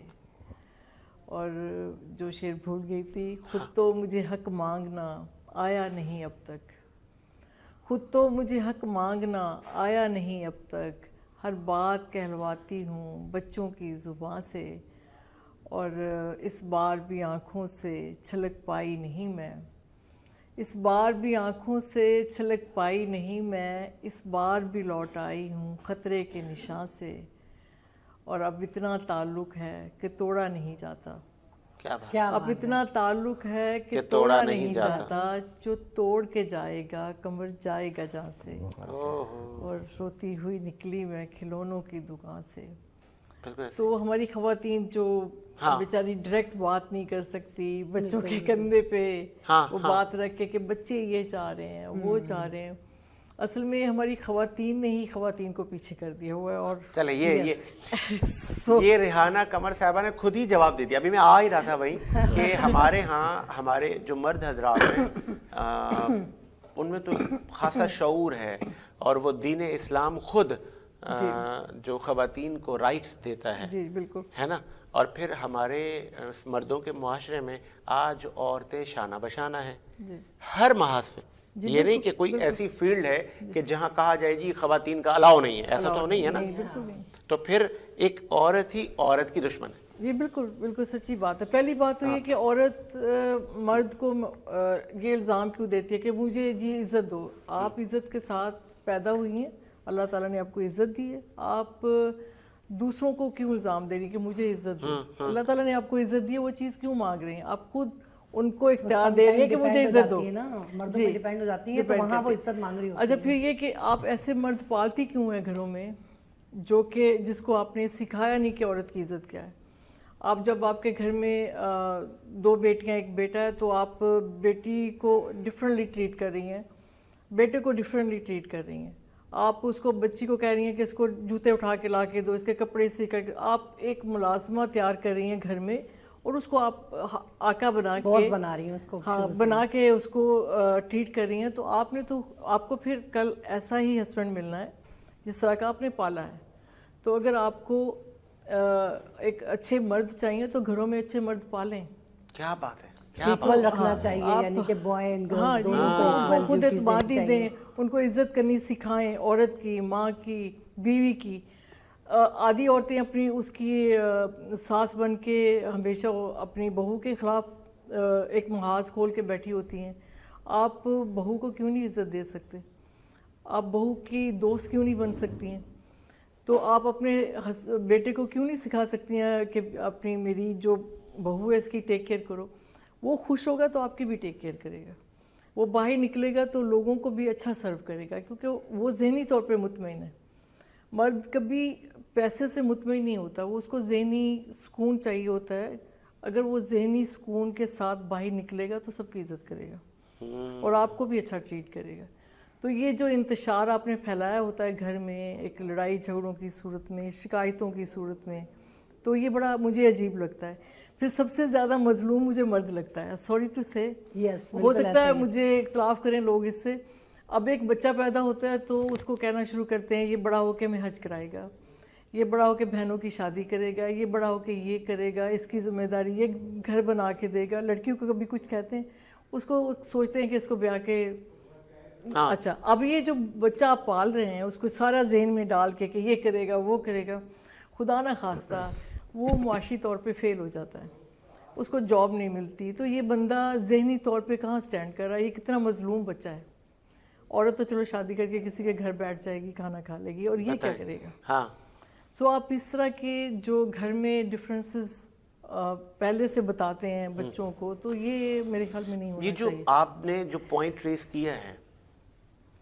اور جو شعر بھول گئی تھی, خود تو مجھے حق مانگنا آیا نہیں اب تک, خود تو مجھے حق مانگنا آیا نہیں اب تک, ہر بات کہلواتی ہوں بچوں کی زبان سے, اور اس بار بھی آنکھوں سے چھلک پائی نہیں میں, اس بار بھی آنکھوں سے چھلک پائی نہیں میں, اس بار بھی لوٹ آئی ہوں خطرے کے نشان سے, اور اب اتنا تعلق ہے کہ توڑا نہیں جاتا, اب اتنا تعلق ہے کہ توڑا نہیں جاتا, جو توڑ کے جائے گا کمر جائے گا جہاں سے, اور روتی ہوئی نکلی میں کھلونوں کی دکان سے. تو ہماری خواتین جو بیچاری ڈائریکٹ بات نہیں کر سکتی, بچوں کے کندھے پہ وہ بات رکھ کے کہ بچے یہ چاہ رہے ہیں وہ چاہ رہے ہیں, اصل میں ہماری خواتین نے ہی خواتین کو پیچھے کر دیا ہوا ہے. اور
چلے یہ ریحانہ قمر صاحبہ نے خود ہی جواب دے دیا. ابھی میں آ ہی رہا تھا وہی کہ ہمارے ہاں ہمارے جو مرد حضرات ہیں ان میں تو خاصا شعور ہے, اور وہ دین اسلام خود جو خواتین کو رائٹس دیتا ہے,
جی بالکل
ہے نا. اور پھر ہمارے مردوں کے معاشرے میں آج عورتیں شانہ بشانہ ہیں ہر محاذ پہ. یہ نہیں کہ کوئی ایسی فیلڈ ہے کہ جہاں کہا جائے جی خواتین کا الاؤ نہیں ہے, ایسا تو نہیں ہے نا. تو پھر ایک عورت ہی عورت کی دشمن ہے.
یہ بالکل بالکل سچی بات ہے. پہلی بات تو یہ کہ عورت مرد کو یہ الزام کیوں دیتی ہے کہ مجھے جی عزت دو. آپ عزت کے ساتھ پیدا ہوئی ہیں, اللہ تعالیٰ نے آپ کو عزت دی ہے, آپ دوسروں کو کیوں الزام دے رہی ہیں کہ مجھے عزت دو. اللہ تعالیٰ نے آپ کو عزت دی ہے, وہ چیز کیوں مانگ رہے ہیں؟ آپ خود ان کو اختیار دے رہی ہیں کہ مجھے عزت دو.
مردوں پہ ڈیپینڈ ہو جاتی ہے تو وہاں وہ عزت مانگ رہی ہوتی ہے.
اچھا پھر یہ کہ آپ ایسے مرد پالتی کیوں ہیں گھروں میں جو کہ جس کو آپ نے سکھایا نہیں کہ عورت کی عزت کیا ہے. آپ جب آپ کے گھر میں 2 بیٹیاں 1 بیٹا ہے تو آپ بیٹی کو ڈفرینٹلی ٹریٹ کر رہی ہیں, بیٹے کو ڈفرینٹلی ٹریٹ کر رہی ہیں. آپ اس کو بچی کو کہہ رہی ہیں کہ اس کو جوتے اٹھا کے لا کے دو, اس کے کپڑے استری کر کے. آپ ایک ملازمہ تیار کر رہی ہیں گھر میں, اور اس کو آپ آقا بنا کے
بنا رہی ہیں, اس کو
بنا کے اس کو ٹریٹ کر رہی ہیں. تو آپ نے تو آپ کو پھر کل ایسا ہی ہسبینڈ ملنا ہے جس طرح کا آپ نے پالا ہے. تو اگر آپ کو ایک اچھے مرد چاہیے تو گھروں میں اچھے مرد پالیں.
کیا بات ہے,
ایکول رکھنا چاہیے, یعنی کہ بوائے اینڈ گرلز دونوں کو
خود اعتمادی دیں, ان کو عزت کرنی سکھائیں, عورت کی, ماں کی, بیوی کی. آدھی عورتیں اپنی اس کی ساس بن کے ہمیشہ اپنی بہو کے خلاف ایک محاذ کھول کے بیٹھی ہوتی ہیں. آپ بہو کو کیوں نہیں عزت دے سکتے؟ آپ بہو کی دوست کیوں نہیں بن سکتی ہیں؟ تو آپ اپنے بیٹے کو کیوں نہیں سکھا سکتی ہیں کہ اپنی میری جو بہو ہے اس کی ٹیک کیئر کرو؟ وہ خوش ہوگا تو آپ کی بھی ٹیک کیئر کرے گا, وہ باہر نکلے گا تو لوگوں کو بھی اچھا سرو کرے گا, کیونکہ وہ ذہنی طور پہ مطمئن ہے. مرد کبھی پیسے سے مطمئن نہیں ہوتا, وہ اس کو ذہنی سکون چاہیے ہوتا ہے. اگر وہ ذہنی سکون کے ساتھ باہر نکلے گا تو سب کی عزت کرے گا اور آپ کو بھی اچھا ٹریٹ کرے گا. تو یہ جو انتشار آپ نے پھیلایا ہوتا ہے گھر میں ایک لڑائی جھگڑوں کی صورت میں, شکایتوں کی صورت میں, تو یہ بڑا مجھے عجیب لگتا ہے. پھر سب سے زیادہ مظلوم مجھے مرد لگتا ہے. سوری ٹو سے, ہو سکتا ہے مجھے اختلاف کریں لوگ اس سے. اب ایک بچہ پیدا ہوتا ہے تو اس کو کہنا شروع کرتے ہیں یہ بڑا ہو کے میں حج کرائے گا, یہ بڑا ہو کے بہنوں کی شادی کرے گا, یہ بڑا ہو کے یہ کرے گا, اس کی ذمہ داری, یہ گھر بنا کے دے گا. لڑکیوں کو کبھی کچھ کہتے ہیں, اس کو سوچتے ہیں کہ اس کو بیاہ کے. اچھا اب یہ جو بچہ آپ پال رہے ہیں اس کو سارا ذہن میں ڈال کے کہ یہ کرے گا وہ کرے گا, خدا نہ خواستہ وہ معاشی طور پہ فیل ہو جاتا ہے, اس کو جاب نہیں ملتی. تو یہ بندہ ذہنی طور پہ کہاں سٹینڈ کر رہا ہے؟ یہ کتنا مظلوم بچہ ہے. عورت تو چلو شادی کر کے کسی کے گھر بیٹھ جائے گی, کھانا کھا لے گی, اور یہ کیا کرے گا؟ سو آپ اس طرح کے جو گھر میں ڈفرینسز پہلے سے بتاتے ہیں بچوں کو, تو یہ میرے خیال میں نہیں ہونا چاہیے.
یہ جو آپ نے جو پوائنٹ ریز کیا ہے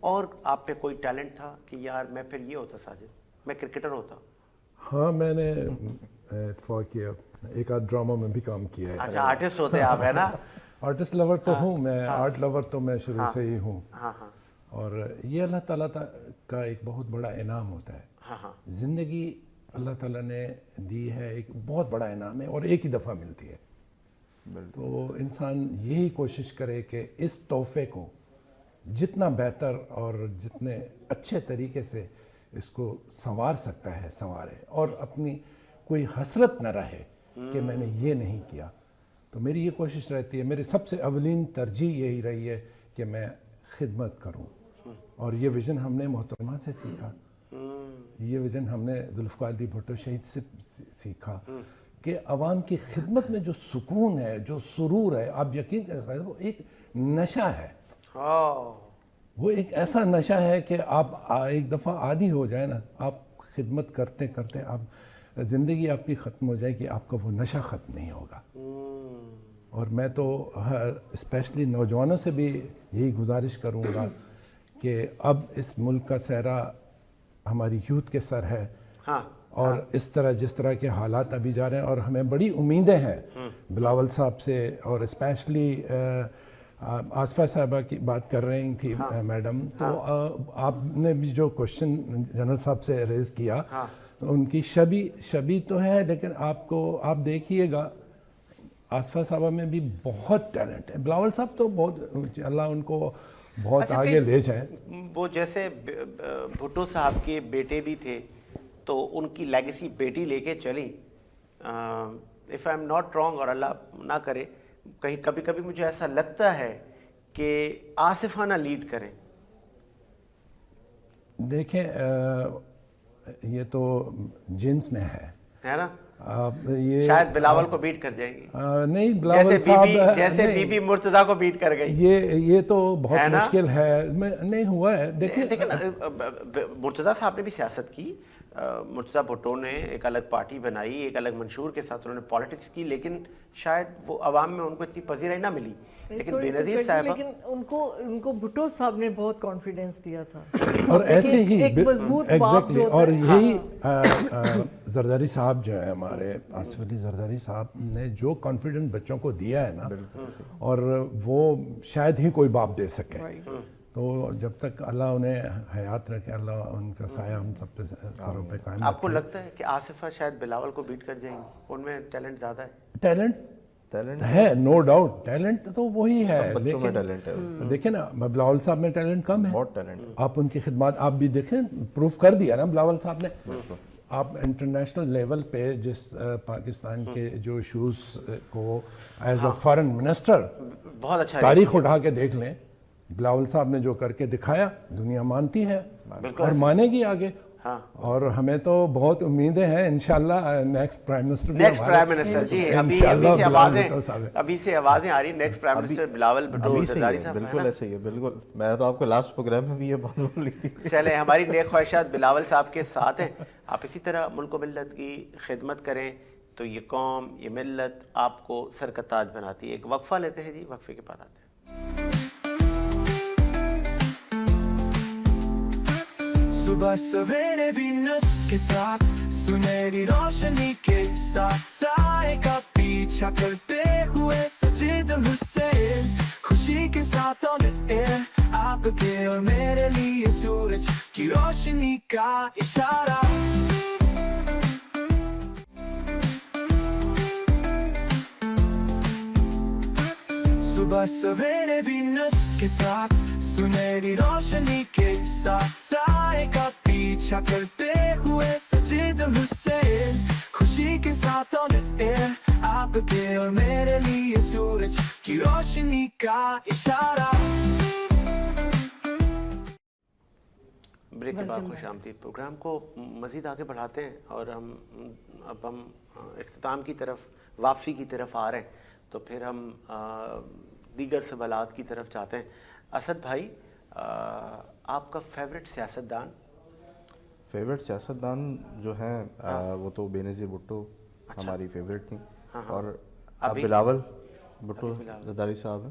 اور آپ پہ کوئی ٹیلنٹ تھا کہ یار میں پھر یہ ہوتا ساجد, میں کرکٹر ہوتا؟
ہاں میں نے اتفاق کیا, ایک آدھ ڈرامہ میں بھی کام کیا ہے.
اچھا آرٹسٹ ہوتے آپ ہے نا؟
آرٹسٹ لور تو ہوں میں, آرٹ لور تو میں شروع سے ہی ہوں.
ہاں ہاں.
اور یہ اللہ تعالیٰ کا ایک بہت بڑا انعام ہوتا ہے.
ہاں ہاں.
زندگی اللہ تعالیٰ نے دی ہے, ایک بہت بڑا انعام ہے اور ایک ہی دفعہ ملتی ہے. تو انسان یہی کوشش کرے کہ اس تحفے کو جتنا بہتر اور جتنے اچھے طریقے سے اس کو سنوار سکتا ہے سنوارے, اور اپنی کوئی حسرت نہ رہے کہ میں نے یہ نہیں کیا. تو میری یہ کوشش رہتی ہے, میری سب سے اولین ترجیح یہی رہی ہے کہ میں خدمت کروں. اور یہ ویژن ہم نے محترمہ سے سیکھا, یہ ویژن ہم نے ذوالفقار علی بھٹو شہید سے سیکھا کہ عوام کی خدمت میں جو سکون ہے, جو سرور ہے, آپ یقین کر سکتے, وہ ایک نشہ ہے. وہ ایک ایسا نشہ ہے کہ آپ ایک دفعہ عادی ہو جائے نا, آپ خدمت کرتے کرتے آپ زندگی آپ کی ختم ہو جائے گی, آپ کا وہ نشہ ختم نہیں ہوگا. اور میں تو اسپیشلی نوجوانوں سے بھی یہی گزارش کروں گا کہ اب اس ملک کا سہرا ہماری یوتھ کے سر ہے. اور اس طرح جس طرح کے حالات ابھی جا رہے ہیں, اور ہمیں بڑی امیدیں ہیں بلاول صاحب سے, اور اسپیشلی آصفہ صاحبہ کی بات کر رہی تھی میڈم, تو آپ نے بھی جو کوشچن جنرل صاحب سے ریز کیا, ان کی شبی تو ہے, لیکن آپ دیکھیے گا آصفہ صاحبہ میں بھی بہت ٹیلنٹ ہے. بلاول صاحب تو بہت, اللہ ان کو بہت آگے لے جائیں.
وہ جیسے بھٹو صاحب کے بیٹے بھی تھے, تو ان کی لیگیسی بیٹی لے کے چلی. If I am not wrong, اور اللہ نہ کرے, کہیں کبھی کبھی مجھے ایسا لگتا ہے کہ آصفانہ لیڈ کریں.
دیکھیں یہ تو جنس میں ہے
نا,
یہ
شاید بلاول کو بیٹ کر جائیں گی.
نہیں, بلاول صاحب
جیسے بی بی مرتضیٰ کو بیٹ کر گئی.
یہ تو بہت مشکل ہے, نہیں ہوا ہے.
لیکن مرتضیٰ صاحب نے بھی سیاست کی, مرتضیٰ بھٹو نے ایک الگ پارٹی بنائی, ایک الگ منشور کے ساتھ انہوں نے پالیٹکس کی, لیکن شاید وہ عوام میں ان کو اتنی پذیرائی نہ ملی. لیکن بے نظیر صاحبہ,
لیکن ان کو بھٹو صاحب نے بہت کانفیڈنس دیا تھا,
اور ایسے ہی
ایک مضبوط باپ جو
اور یہی زرداری صاحب جو ہے ہمارے, آصف علی زرداری صاحب نے جو کانفیڈنس بچوں کو دیا ہے نا, اور وہ شاید ہی کوئی باپ دے سکے. تو جب تک اللہ انہیں حیات رکھے, اللہ ان کا سایہ ہم سب پہ سروں پہ قائم رکھے.
آپ کو لگتا ہے کہ آصفہ شاید بلاول کو بیٹ کر جائیں گی؟ ان میں ٹیلنٹ زیادہ ہے.
ٹیلنٹ ہے, نو ڈاؤٹ, ٹیلنٹ تو وہی ہے, لیکن دیکھیں نا بلاول صاحب میں ٹیلنٹ کم ہے.
بہت ٹیلنٹ.
آپ ان کی خدمات آپ بھی دیکھیں, پروف کر دیا نا بلاول صاحب نے. آپ انٹرنیشنل لیول پہ جس پاکستان کے جو ایشوز کو ایز اے فارن منسٹر
بہت اچھا
تاریخ اٹھا کے دیکھ لیں, بلاول صاحب نے جو کر کے دکھایا, دنیا مانتی ہے اور مانے گی آگے. اور ہمیں تو بہت امیدیں ہیں انشاءاللہ نیکسٹ پرائم منسٹر
جی, ابھی سے آوازیں آ رہی ہیں next prime minister Bilawal Bhutto Zardari صاحب.
بالکل ایسے ہی ہے, بالکل. میں تو آپ کو لاسٹ پروگرام میں بھی یہ بات بولی تھی.
چلیں, ہماری نیک خواہشات بلاول صاحب کے ساتھ ہیں. آپ اسی طرح ملک و ملت کی خدمت کریں تو یہ قوم, یہ ملت آپ کو سر کا تاج بناتی ہے. ایک وقفہ لیتے ہیں جی, وقفے کے بعد آتے ہیں.
صبح سویرے وینس کے ساتھ, سنہری روشنی کے ساتھ, سائے کا پیچھا کرتے ہوئے سجید حسین, خوشی کے ساتھ آن ایئر, آپ کے اور میرے لیے سورج کی روشنی کا اشارہ. صبح سویرے وینس کے ساتھ, سنہری روشنی کے ساتھ, سائے کا پیچھا کرتے ہوئے سجید حسین, خوشی کے ساتھ آن ایئر, آپ کے اور میرے لیے سورج کی روشنی کا اشارہ.
بریک کے بعد خوش آمدید. پروگرام کو مزید آگے بڑھاتے ہیں اور اب ہم اختتام کی طرف, واپسی کی طرف آ رہے ہیں, تو پھر ہم دیگر سوالات کی طرف جاتے ہیں. اسد بھائی, آپ کا فیوریٹ سیاستدان؟
فیوریٹ سیاستدان جو ہیں وہ تو بے نظیر بھٹو ہماری فیوریٹ تھیں, اور اب بلاول بھٹو زرداری صاحب ہیں.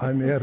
I'm here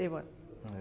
A1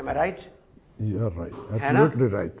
Am I right?
You are right. Absolutely right.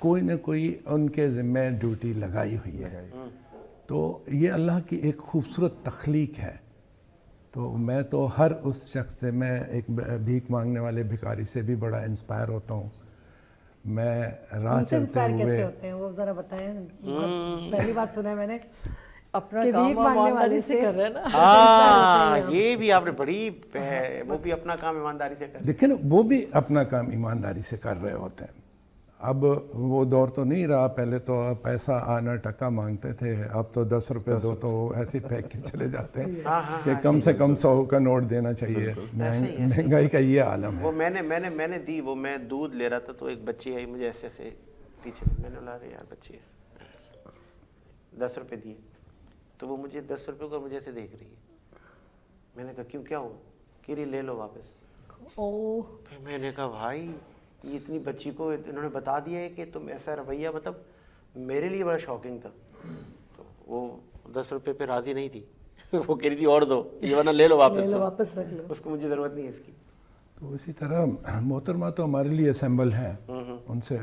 کوئی نہ کوئی ان کے ذمہ ڈیوٹی لگائی ہوئی ہے. تو یہ اللہ کی ایک خوبصورت تخلیق ہے. تو میں تو ہر اس شخص سے, میں ایک بھیک مانگنے والے بھکاری سے بھی بڑا انسپائر ہوتا ہوں. میں راہ چلتے ہوئے,
کیسے ہوتے ہیں وہ ذرا بتائیں, پہلی بار سنا ہے میں نے.
اپنا کام ایمانداری سے کر رہے ہیں نا.
ہاں یہ بھی آپ نے بڑی, وہ بھی اپنا کام ایمانداری سے کر رہے ہیں.
دیکھیں نا, وہ بھی اپنا کام ایمانداری سے کر رہے ہوتے ہیں. اب وہ دور تو نہیں رہا, پہلے تو پیسہ آنا ٹکا مانگتے تھے, اب تو 10 روپے دو تو ایسے پھینک کے چلے جاتے ہیں کہ کم سے کم 100 کا نوٹ دینا چاہیے. مہنگائی کا یہ عالم ہے.
وہ میں نے دی, وہ میں دودھ لے رہا تھا تو ایک بچی آئی مجھے ایسے ایسے پیچھے سے, میں نے بولا یار بچی ہے, 10 روپے دیے. تو وہ مجھے 10 روپے کو مجھے ایسے دیکھ رہی ہے. میں نے کہا کیوں, کیا ہوا؟ کہ لے لو واپس. پھر میں نے کہا بھائی یہ اتنی بچی کو انہوں نے بتا دیا ہے کہ تم ایسا رویہ, مطلب میرے لیے بڑا شاکنگ تھا. تو وہ 10 روپے پہ راضی نہیں تھی, وہ کہہ رہی تھی اور دو, یہ ورنہ لے لو واپس
رکھ لو,
اس کو مجھے ضرورت نہیں ہے اس کی.
تو اسی طرح محترمہ تو ہمارے لیے سمبل ہیں, ان سے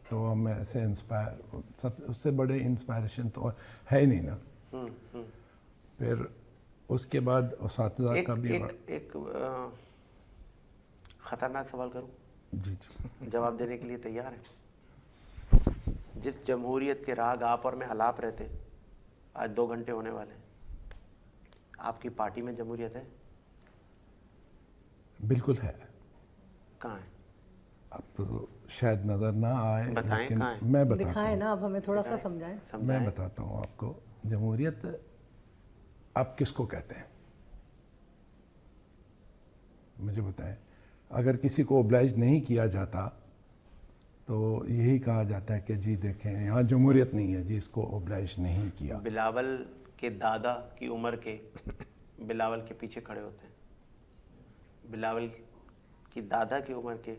تو ہم ایسے انسپائر, اس سے بڑے انسپائریشن تو ہے ہی نہیں نا. پھر اس کے بعد اساتذہ کا بھی
ایک خطرناک سوال کروں,
جی
جواب دینے کے لیے تیار ہیں؟ جس جمہوریت کے راگ آپ اور میں الاپ رہتے, آج 2 گھنٹے ہونے والے ہیں, آپ کی پارٹی میں جمہوریت ہے؟
بالکل ہے.
کہاں ہے؟
اب تو شاید نظر نہ آئے,
بتائیں
لیکن
کہاں ہے؟
میں بتاتا
دکھائیں نا, اب ہمیں تھوڑا سا سمجھائیں.
میں بتاتا ہوں آپ کو. جمہوریت آپ کس کو کہتے ہیں, مجھے بتائیں. اگر کسی کو اوبلائج نہیں کیا جاتا تو یہی کہا جاتا ہے کہ جی دیکھیں یہاں جمہوریت نہیں ہے جی, اس کو اوبلائج نہیں کیا.
بلاول کے دادا کی عمر کے بلاول کے پیچھے کھڑے ہوتے ہیں, بلاول کی دادا کی عمر کے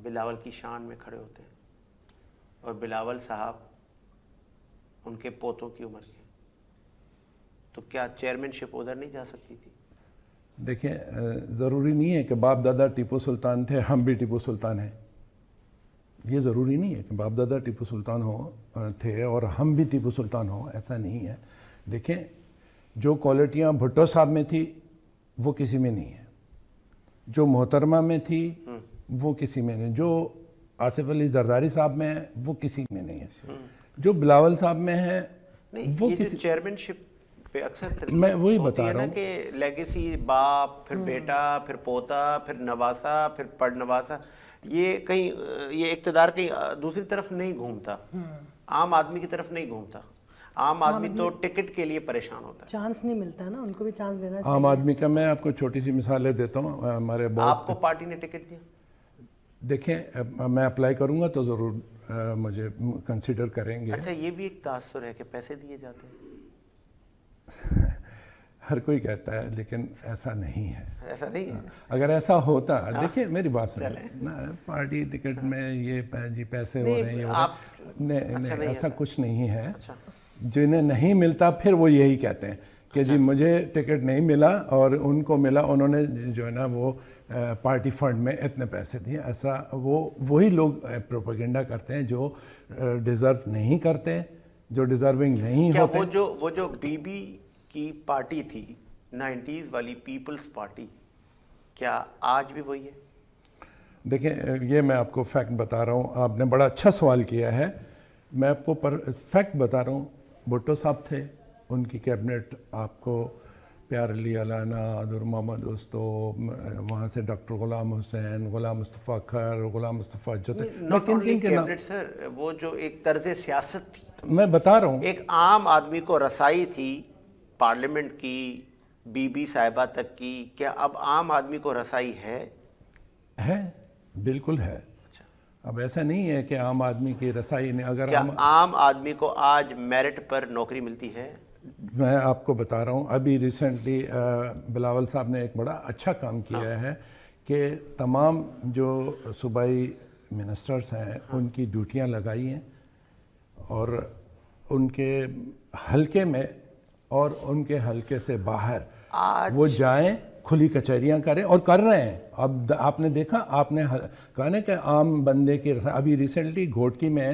بلاول کی شان میں کھڑے ہوتے ہیں, اور بلاول صاحب ان کے پوتوں کی عمر کے. تو کیا چیئرمین شپ ادھر نہیں جا سکتی تھی؟
دیکھیں ضروری نہیں ہے کہ باپ دادا ٹیپو سلطان تھے, ہم بھی ٹیپو سلطان ہیں. یہ ضروری نہیں ہے کہ باپ دادا ٹیپو سلطان تھے اور ہم بھی ٹیپو سلطان ہوں, ایسا نہیں ہے. دیکھیں جو کوالٹیاں بھٹو صاحب میں تھی وہ کسی میں نہیں ہے, جو محترمہ میں تھی وہ کسی میں نہیں, جو آصف علی زرداری صاحب میں ہے وہ کسی میں نہیں ہے, جو بلاول صاحب میں ہے وہ کسی.
چیئرمین شپ پہ اکثر
میں وہی بتا رہا ہوں
کہ لیگیسی باپ, پھر بیٹا, پھر پوتا, پھر نواسا, پھر پڑ نواسا, یہ کہیں یہ اقتدار کہیں دوسری طرف نہیں گھومتا, عام آدمی کی طرف نہیں گھومتا. عام آدمی تو ٹکٹ کے لیے پریشان ہوتا ہے,
چانس نہیں ملتا نا, ان کو بھی چانس دینا چاہیے.
عام آدمی کا میں آپ کو چھوٹی سی مثالیں دیتا ہوں. ہمارے
آپ کو پارٹی نے ٹکٹ دیا؟
دیکھیں میں اپلائی کروں گا تو ضرور مجھے کنسیڈر کریں گے.
اچھا یہ بھی ایک تاثر ہے کہ پیسے دیے جاتے ہیں.
ہر کوئی کہتا ہے لیکن ایسا نہیں ہے.
ایسا نہیں ہے.
اگر ایسا ہوتا, دیکھیں میری بات سنیں, پارٹی ٹکٹ میں یہ جی پیسے ہو رہے ہیں, نہیں ایسا کچھ نہیں ہے. جنہیں نہیں ملتا پھر وہ یہی کہتے ہیں کہ جی مجھے ٹکٹ نہیں ملا اور ان کو ملا, انہوں نے جو ہے نا وہ پارٹی فنڈ میں اتنے پیسے دیے. ایسا وہی لوگ پروپیگنڈا کرتے ہیں جو ڈیزرو نہیں کرتے, جو ڈیزرونگ نہیں ہوتے.
وہ جو بی بی کی پارٹی تھی 90s والی پیپلز پارٹی, کیا آج بھی وہی ہے؟
دیکھیں یہ میں آپ کو فیکٹ بتا رہا ہوں, آپ نے بڑا اچھا سوال کیا ہے. میں آپ کو فیکٹ بتا رہا ہوں. بھٹو صاحب تھے, ان کی کیبنٹ آپ کو پیار علی علانہ, عبد محمد دوستو, وہاں سے ڈاکٹر غلام حسین, غلام مصطفیٰ کھر, غلام مصطفیٰ
کیبنٹ سر, وہ جو ایک طرز سیاست تھی,
میں بتا رہا ہوں,
ایک عام آدمی کو رسائی تھی پارلیمنٹ کی, بی بی صاحبہ تک کی. کیا اب عام آدمی کو رسائی ہے؟
بالکل ہے. اب ایسا نہیں ہے کہ عام آدمی کی رسائی نہیں. اگر
کیا عام آدمی کو آج میرٹ پر نوکری ملتی ہے؟
میں آپ کو بتا رہا ہوں, ابھی ریسنٹلی بلاول صاحب نے ایک بڑا اچھا کام کیا ہے کہ تمام جو صوبائی منسٹرز ہیں ان کی ڈیوٹیاں لگائی ہیں, اور ان کے حلقے میں اور ان کے حلقے سے باہر وہ جائیں, کھلی کچہریاں کریں, اور کر رہے ہیں. اب آپ نے دیکھا, آپ نے کہا نا کہ عام بندے کی ابھی ریسنٹلی گھوٹکی میں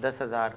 10,000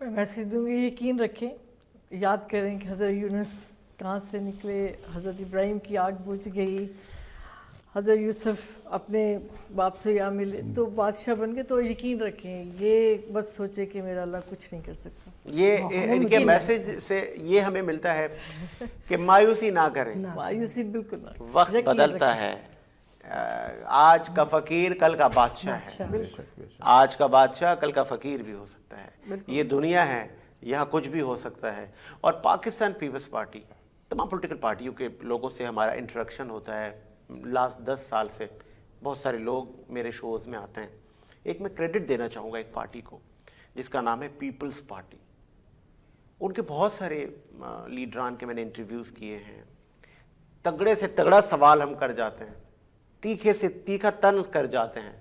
میں میسیج دوں گی یقین رکھیں, یاد کریں کہ حضرت یونس کہاں سے نکلے, حضرت ابراہیم کی آگ بجھ گئی, حضرت یوسف اپنے باپ سے یا ملے تو بادشاہ بن گئے. تو یقین رکھیں, یہ مت سوچے کہ میرا اللہ کچھ نہیں کر سکتا.
یہ ان کے میسج سے یہ ہمیں ملتا ہے کہ مایوسی نہ کریں,
مایوسی بالکل نہ.
وقت بدلتا ہے, آج کا فقیر کل کا بادشاہ ہے, آج کا بادشاہ کل کا فقیر بھی ہو سکتا ہے. یہ دنیا ہے, یہاں کچھ بھی ہو سکتا ہے. اور پاکستان پیپلز پارٹی, تمام پولیٹیکل پارٹیوں کے لوگوں سے ہمارا انٹریکشن ہوتا ہے لاسٹ 10 سال سے. بہت سارے لوگ میرے شوز میں آتے ہیں. ایک میں کریڈٹ دینا چاہوں گا ایک پارٹی کو جس کا نام ہے پیپلز پارٹی. ان کے بہت سارے لیڈران کے میں نے انٹرویوز کیے ہیں. تگڑے سے تگڑا سوال ہم کر جاتے ہیں, تیکھے سے تیکھا طنز کر جاتے ہیں,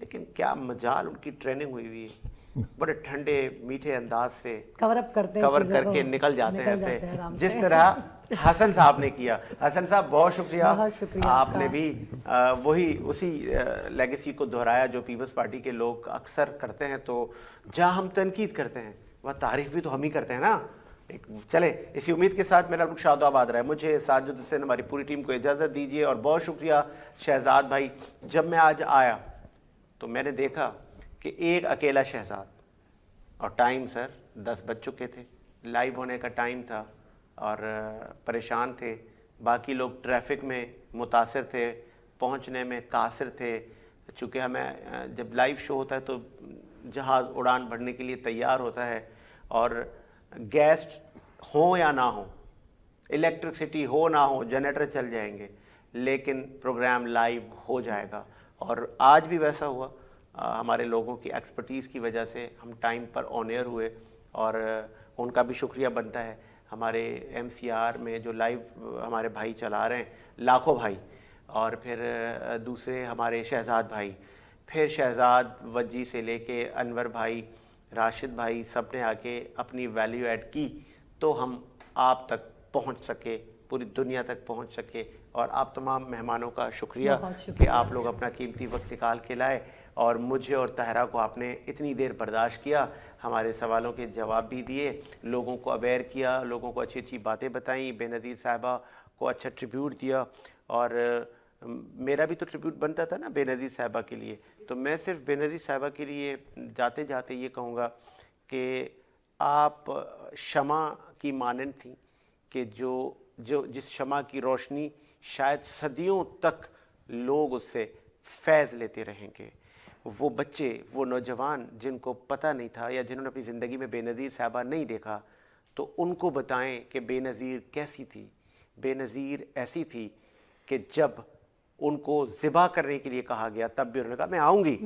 لیکن کیا مجال ان کی ٹریننگ ہوئی ہوئی ہے, بڑے ٹھنڈے میٹھے انداز سے
کور اپ کرتے ہیں,
کور کر کے نکل جاتے ہیں ایسے, جس طرح حسن صاحب نے کیا. حسن صاحب بہت شکریہ, آپ نے بھی وہی اسی لیگیسی کو دہرایا جو پیپلز پارٹی کے لوگ اکثر کرتے ہیں. تو جہاں ہم تنقید کرتے ہیں وہ تعریف بھی تو ہم ہی کرتے ہیں نا. چلے اسی امید کے ساتھ میرا شاد و آباد رہا ہے. مجھے ساجد حسین ہماری پوری ٹیم کو اجازت دیجیے, اور بہت شکریہ شہزاد بھائی. جب میں آج آیا تو میں نے دیکھا کہ ایک اکیلا شہزاد, اور ٹائم سر 10 بج چکے تھے, لائیو ہونے کا ٹائم تھا اور پریشان تھے. باقی لوگ ٹریفک میں متاثر تھے, پہنچنے میں قاصر تھے. چونکہ ہمیں جب لائیو شو ہوتا ہے تو جہاز اڑان بھرنے کے لیے تیار ہوتا ہے, اور گیسٹ ہوں یا نہ ہوں, الیکٹرسٹی ہو نہ ہو, جنریٹر چل جائیں گے, لیکن پروگرام لائیو ہو جائے گا. اور آج بھی ویسا ہوا. ہمارے لوگوں کی ایکسپرٹیز کی وجہ سے ہم ٹائم پر آن ایئر ہوئے, اور ان کا بھی شکریہ بنتا ہے. ہمارے ایم سی آر میں جو لائیو ہمارے بھائی چلا رہے ہیں, لاکھوں بھائی, اور پھر دوسرے ہمارے شہزاد بھائی, پھر شہزاد وجی سے لے کے انور بھائی, راشد بھائی, سب نے آ کے اپنی ویلیو ایڈ کی تو ہم آپ تک پہنچ سکے, پوری دنیا تک پہنچ سکے. اور آپ تمام مہمانوں کا شکریہ کہ آپ لوگ اپنا قیمتی وقت نکال کے لائے, اور مجھے اور طاہرہ کو آپ نے اتنی دیر برداشت کیا, ہمارے سوالوں کے جواب بھی دیے, لوگوں کو اویئر کیا, لوگوں کو اچھی اچھی باتیں بتائیں, بے نظیر صاحبہ کو اچھا ٹریبیوٹ دیا. اور میرا بھی تو ٹریبیوٹ بنتا تھا نا بے نظیر صاحبہ کے لیے. تو میں صرف بے نظیر صاحبہ کے لیے جاتے جاتے یہ کہوں گا کہ آپ شمع کی مانند تھیں کہ جس شمع کی روشنی شاید صدیوں تک لوگ اس سے فیض لیتے رہیں گے. وہ بچے, وہ نوجوان جن کو پتہ نہیں تھا یا جنہوں نے اپنی زندگی میں بے نظیر صاحبہ نہیں دیکھا, تو ان کو بتائیں کہ بے نظیر کیسی تھی. بے نظیر ایسی تھی کہ جب ان کو ذبح کرنے کے لیے کہا گیا تب بھی انہوں نے کہا میں آؤں گی.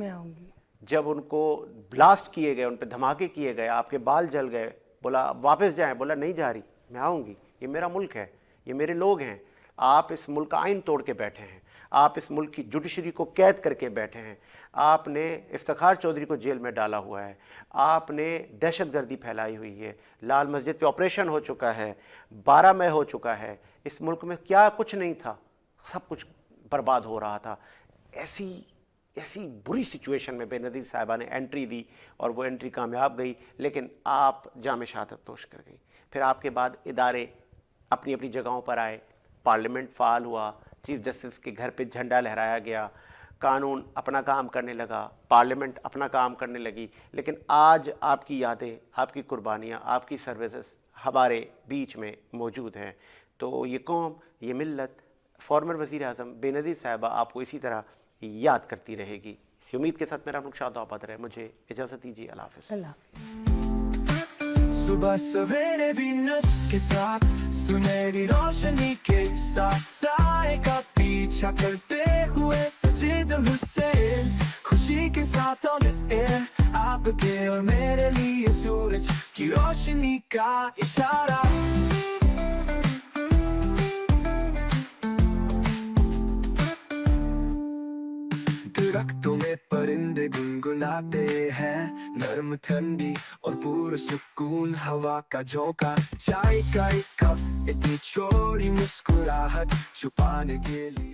جب ان کو بلاسٹ کیے گئے, ان پہ دھماکے کیے گئے, آپ کے بال جل گئے, بولا واپس جائیں, بولا نہیں جا رہی, میں آؤں گی, یہ میرا ملک ہے, یہ میرے لوگ ہیں. آپ اس ملک کا آئین توڑ کے بیٹھے ہیں, آپ اس ملک کی جوڈیشری کو قید کر کے بیٹھے ہیں, آپ نے افتخار چودھری کو جیل میں ڈالا ہوا ہے, آپ نے دہشت گردی پھیلائی ہوئی ہے, لال مسجد پہ آپریشن ہو چکا ہے, 12 مئی ہو چکا ہے. اس ملک میں کیا کچھ نہیں تھا, سب کچھ برباد ہو رہا تھا. ایسی بری سچویشن میں بے نظیر صاحبہ نے انٹری دی, اور وہ انٹری کامیاب گئی, لیکن آپ جام شہادت نوش کر گئی. پھر آپ کے بعد ادارے اپنی اپنی جگہوں پر آئے, پارلیمنٹ فعال ہوا, چیف جسٹس کے گھر پہ جھنڈا لہرایا گیا, قانون اپنا کام کرنے لگا, پارلیمنٹ اپنا کام کرنے لگی. لیکن آج آپ کی یادیں, آپ کی قربانیاں, آپ کی سروسز ہمارے بیچ میں موجود ہیں. تو یہ قوم, یہ ملت, فارمر وزیر اعظم بے نظیر صاحبہ آپ کو اسی طرح یاد کرتی رہے گی. اسی امید کے ساتھ میرا شاد و آباد رہے. مجھے اجازت دیجیے, اللہ حافظ.
صبح سویرے وینس کے ساتھ, سنہری روشنی کے ساتھ, سائے کا پیچھا کرتے ہوئے سجید حسین, خوشی کے ساتھ آن ایئر, آپ کے اور میرے لیے سورج کی روشنی کا اشارہ. درختوں میں پرندے گنگناتے ہیں, نرم ٹھنڈی اور پرسکون ہوا کا جھونکا, چائے کا ایک کپ, اتنی چھوٹی مسکراہٹ چھپانے کے لیے.